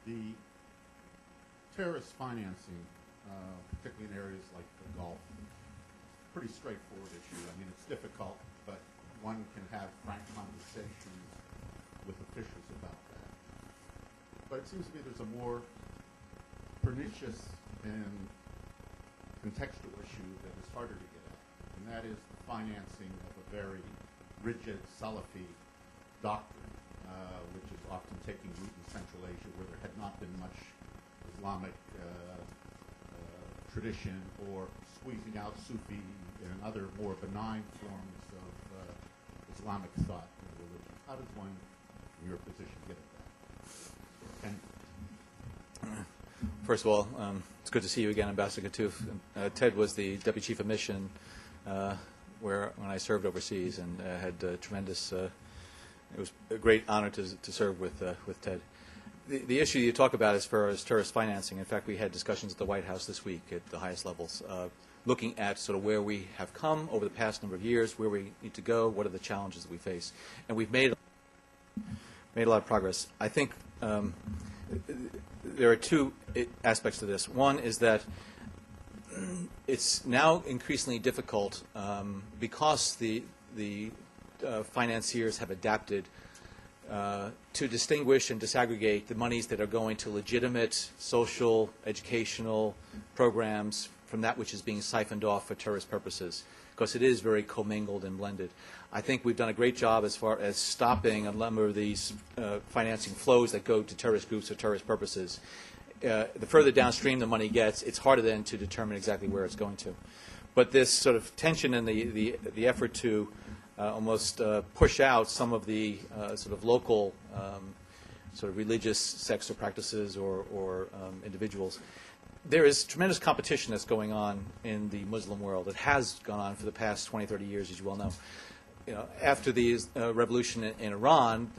The terrorist financing, particularly in areas like the Gulf, pretty straightforward issue. I mean, it's difficult, but one can have frank conversations with officials about that. But it seems to me there's a more pernicious and contextual issue that is harder to get at, and that is the financing of a very rigid Salafi doctrine, which is often taking root in Central Asia, where there had not been much Islamic tradition, or squeezing out Sufi and other more benign forms of Islamic thought in religion. How does one, in your position, get at that?
First of all, it's good to see you again, Ambassador Gattouf. Ted was the Deputy Chief of Mission when I served overseas, and had tremendous. It was a great honor to serve with Ted. The issue you talk about as far as terrorist financing, in fact, we had discussions at the White House this week at the highest levels, looking at sort of where we have come over the past number of years, where we need to go, what are the challenges that we face. And we've made a lot of progress. I think there are two aspects to this. One is that it's now increasingly difficult because the financiers have adapted to distinguish and disaggregate the monies that are going to legitimate social, educational programs from that which is being siphoned off for terrorist purposes, because it is very commingled and blended. I think we've done a great job as far as stopping a number of these financing flows that go to terrorist groups for terrorist purposes. The further downstream the money gets, it's harder then to determine exactly where it's going to. But this sort of tension and the effort to almost push out some of the sort of local sort of religious sects or practices or individuals, there is tremendous competition that's going on in the Muslim world. It has gone on for the past 20, 30 years, as you well know. After the revolution in Iran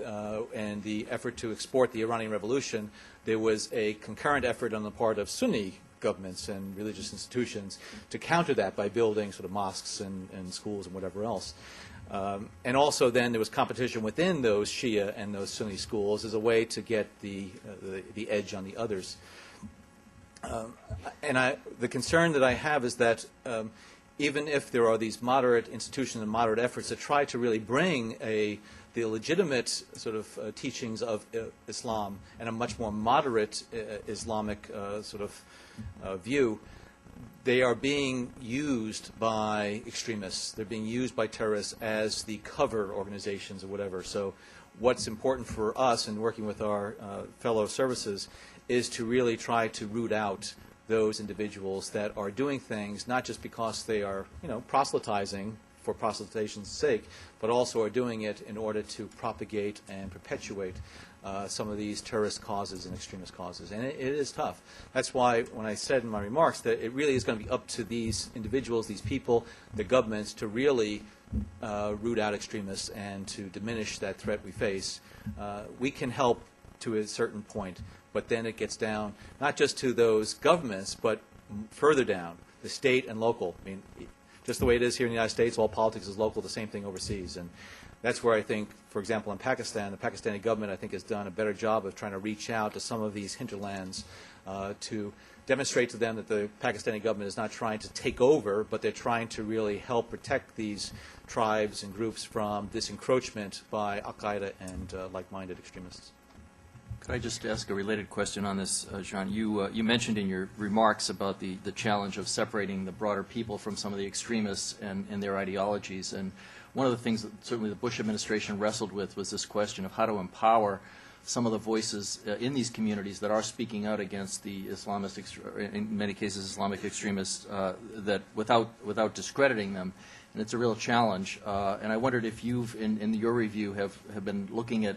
and the effort to export the Iranian revolution, there was a concurrent effort on the part of Sunni governments and religious institutions to counter that by building sort of mosques and schools and whatever else. And also then there was competition within those Shia and those Sunni schools as a way to get the edge on the others. The concern that I have is that even if there are these moderate institutions and moderate efforts to try to really bring the legitimate sort of teachings of Islam and a much more moderate Islamic sort of view, they are being used by extremists. They're being used by terrorists as the cover organizations or whatever. So what's important for us in working with our fellow services is to really try to root out those individuals that are doing things not just because they are, proselytizing for proselytation's sake, but also are doing it in order to propagate and perpetuate some of these terrorist causes and extremist causes. And it is tough. That's why when I said in my remarks that it really is going to be up to these individuals, these people, the governments, to really root out extremists and to diminish that threat we face. We can help to a certain point, but then it gets down not just to those governments, but further down, the state and local. I mean, just the way it is here in the United States, all politics is local, the same thing overseas. And that's where I think, for example, in Pakistan, the Pakistani government, I think, has done a better job of trying to reach out to some of these hinterlands to demonstrate to them that the Pakistani government is not trying to take over, but they're trying to really help protect these tribes and groups from this encroachment by Al-Qaeda and like-minded extremists.
Could I just ask a related question on this, Jean? You mentioned in your remarks about the challenge of separating the broader people from some of the extremists and their ideologies. And one of the things that certainly the Bush administration wrestled with was this question of how to empower some of the voices in these communities that are speaking out against the Islamist, in many cases Islamic extremists, that without discrediting them. And it's a real challenge. And I wondered if you've, in your review, have been looking at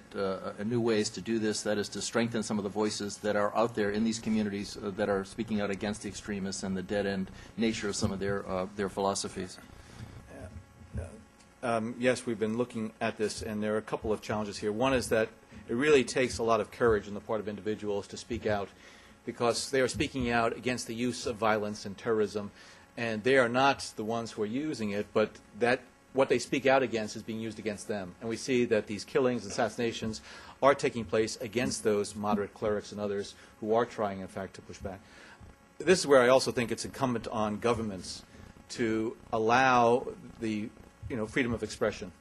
new ways to do this, that is to strengthen some of the voices that are out there in these communities that are speaking out against the extremists and the dead-end nature of some of their philosophies.
Yes, we've been looking at this, and there are a couple of challenges here. One is that it really takes a lot of courage on the part of individuals to speak out, because they are speaking out against the use of violence and terrorism, and they are not the ones who are using it, but that what they speak out against is being used against them. And we see that these killings, assassinations, are taking place against those moderate clerics and others who are trying, in fact, to push back. This is where I also think it's incumbent on governments to allow the freedom of expression,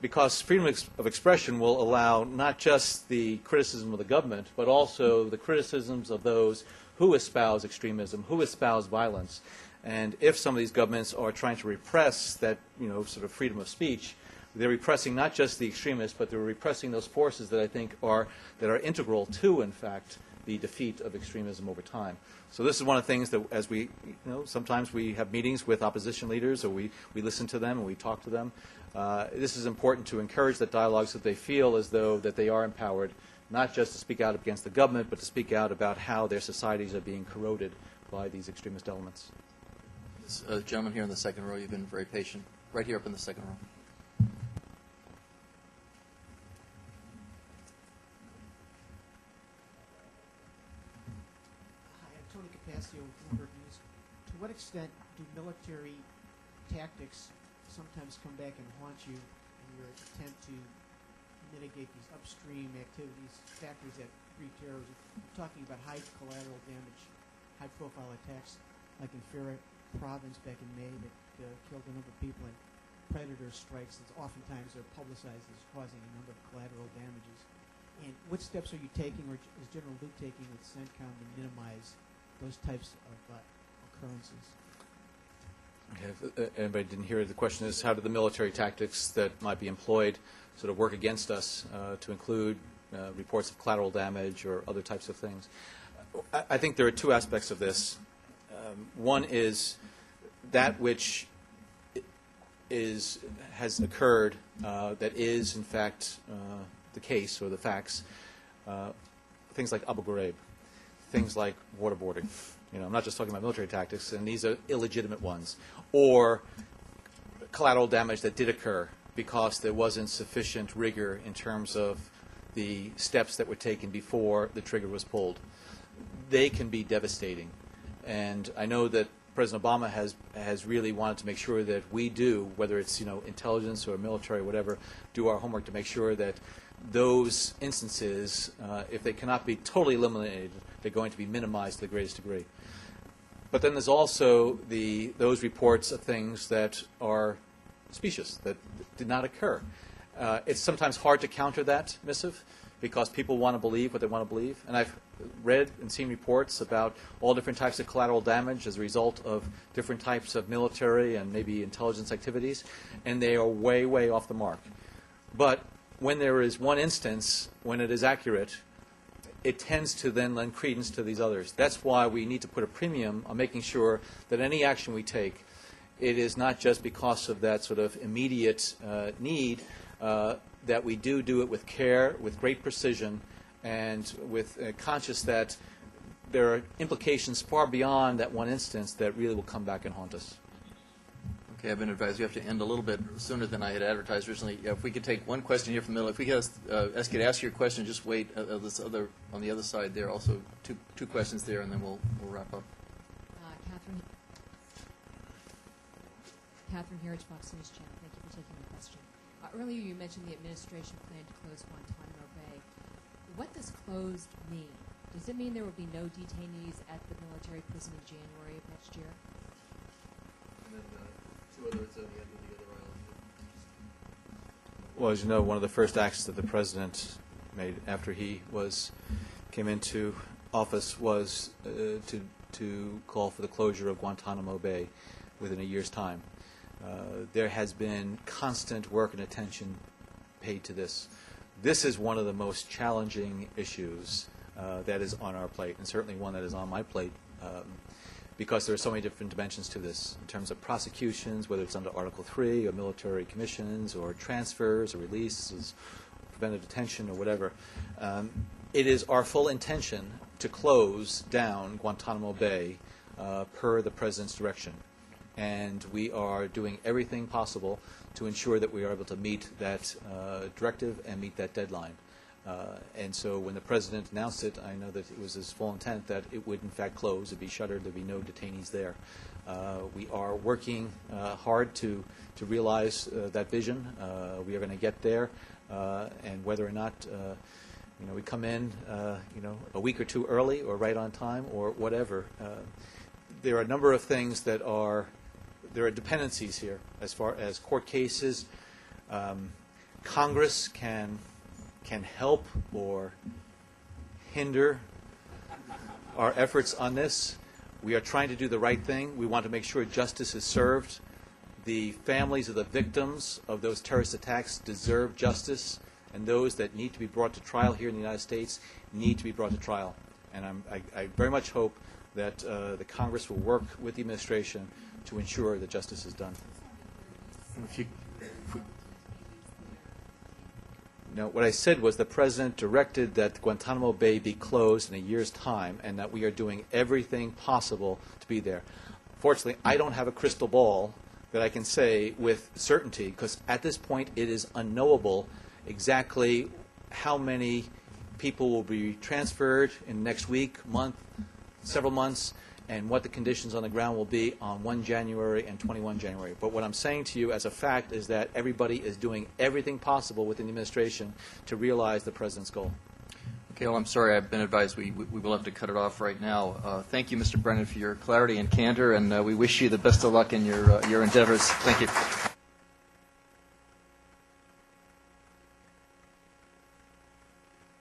because freedom of expression will allow not just the criticism of the government, but also the criticisms of those who espouse extremism, who espouse violence. And if some of these governments are trying to repress that, sort of freedom of speech, they're repressing not just the extremists, but they're repressing those forces that I think are integral to, in fact, the defeat of extremism over time. So this is one of the things that, as we, sometimes we have meetings with opposition leaders, or we listen to them and we talk to them. This is important to encourage that dialogue so that they feel as though that they are empowered, not just to speak out against the government, but to speak out about how their societies are being corroded by these extremist elements.
Gentleman here in the second row, you've been very patient. Right here up in the second row.
Hi, I'm Tony Capaccio with Bloomberg News. To what extent do military tactics sometimes come back and haunt you in your attempt to mitigate these upstream activities, factors that breed terrorism? You're talking about high collateral damage, high-profile attacks. like in Farah province back in May that killed a number of people, and predator strikes that oftentimes are publicized as causing a number of collateral damages. And what steps are you taking, or is General Luke taking with CENTCOM to minimize those types of occurrences?
Okay, if anybody didn't hear it, the question is, how do the military tactics that might be employed sort of work against us, to include reports of collateral damage or other types of things? I think there are two aspects of this. One is that which has occurred that is, in fact, the case or the facts, things like Abu Ghraib, things like waterboarding. I'm not just talking about military tactics, and these are illegitimate ones, or collateral damage that did occur because there wasn't sufficient rigor in terms of the steps that were taken before the trigger was pulled. They can be devastating, and I know that President Obama has really wanted to make sure that we do, whether it's intelligence or military or whatever, do our homework to make sure that those instances, if they cannot be totally eliminated, they're going to be minimized to the greatest degree. But then there's also those reports of things that are specious, that did not occur. It's sometimes hard to counter that missive because people want to believe what they want to believe. And I've read and seen reports about all different types of collateral damage as a result of different types of military and maybe intelligence activities, and they are way, way off the mark. But when there is one instance, when it is accurate, it tends to then lend credence to these others. That's why we need to put a premium on making sure that any action we take, it is not just because of that sort of immediate need, that we do it with care, with great precision, and with conscious that there are implications far beyond that one instance that really will come back and haunt us.
Okay, I've been advised we have to end a little bit sooner than I had advertised originally. If we could take one question here from the middle. If we could ask you to ask your question, just wait on the other side there. Also, two questions there, and then we'll wrap up.
Catherine Harridge, Fox News Channel. Thank you for taking my question. Earlier you mentioned the administration plan to close Guantanamo Bay. What does closed mean? Does it mean there will be no detainees at the military prison in January of next year?
And then two others at the end of the other island.
Well, as you know, one of the first acts that the president made after he came into office was to call for the closure of Guantanamo Bay within a year's time. There has been constant work and attention paid to this. This is one of the most challenging issues that is on our plate, and certainly one that is on my plate, because there are so many different dimensions to this in terms of prosecutions, whether it's under Article 3 or military commissions or transfers or releases, preventive detention or whatever. It is our full intention to close down Guantanamo Bay per the President's direction. And we are doing everything possible to ensure that we are able to meet that directive and meet that deadline. And so when the President announced it, I know that it was his full intent that it would in fact close, it would be shuttered, there would be no detainees there. We are working hard to realize that vision. We are going to get there, and whether or not we come in a week or two early or right on time or whatever, there are a number of things that there are dependencies here as far as court cases. Congress can help or hinder our efforts on this. We are trying to do the right thing. We want to make sure justice is served. The families of the victims of those terrorist attacks deserve justice, and those that need to be brought to trial here in the United States need to be brought to trial. And I very much hope that the Congress will work with the administration to ensure that justice is done. Now, what I said was the President directed that Guantanamo Bay be closed in a year's time and that we are doing everything possible to be there. Fortunately, I don't have a crystal ball that I can say with certainty, because at this point it is unknowable exactly how many people will be transferred in next week, month, several months, and what the conditions on the ground will be on 1 January and 21 January. But what I'm saying to you as a fact is that everybody is doing everything possible within the administration to realize the President's goal.
Okay, well, I'm sorry. I've been advised we will have to cut it off right now. Thank you, Mr. Brennan, for your clarity and candor, and we wish you the best of luck in your endeavors. Thank you.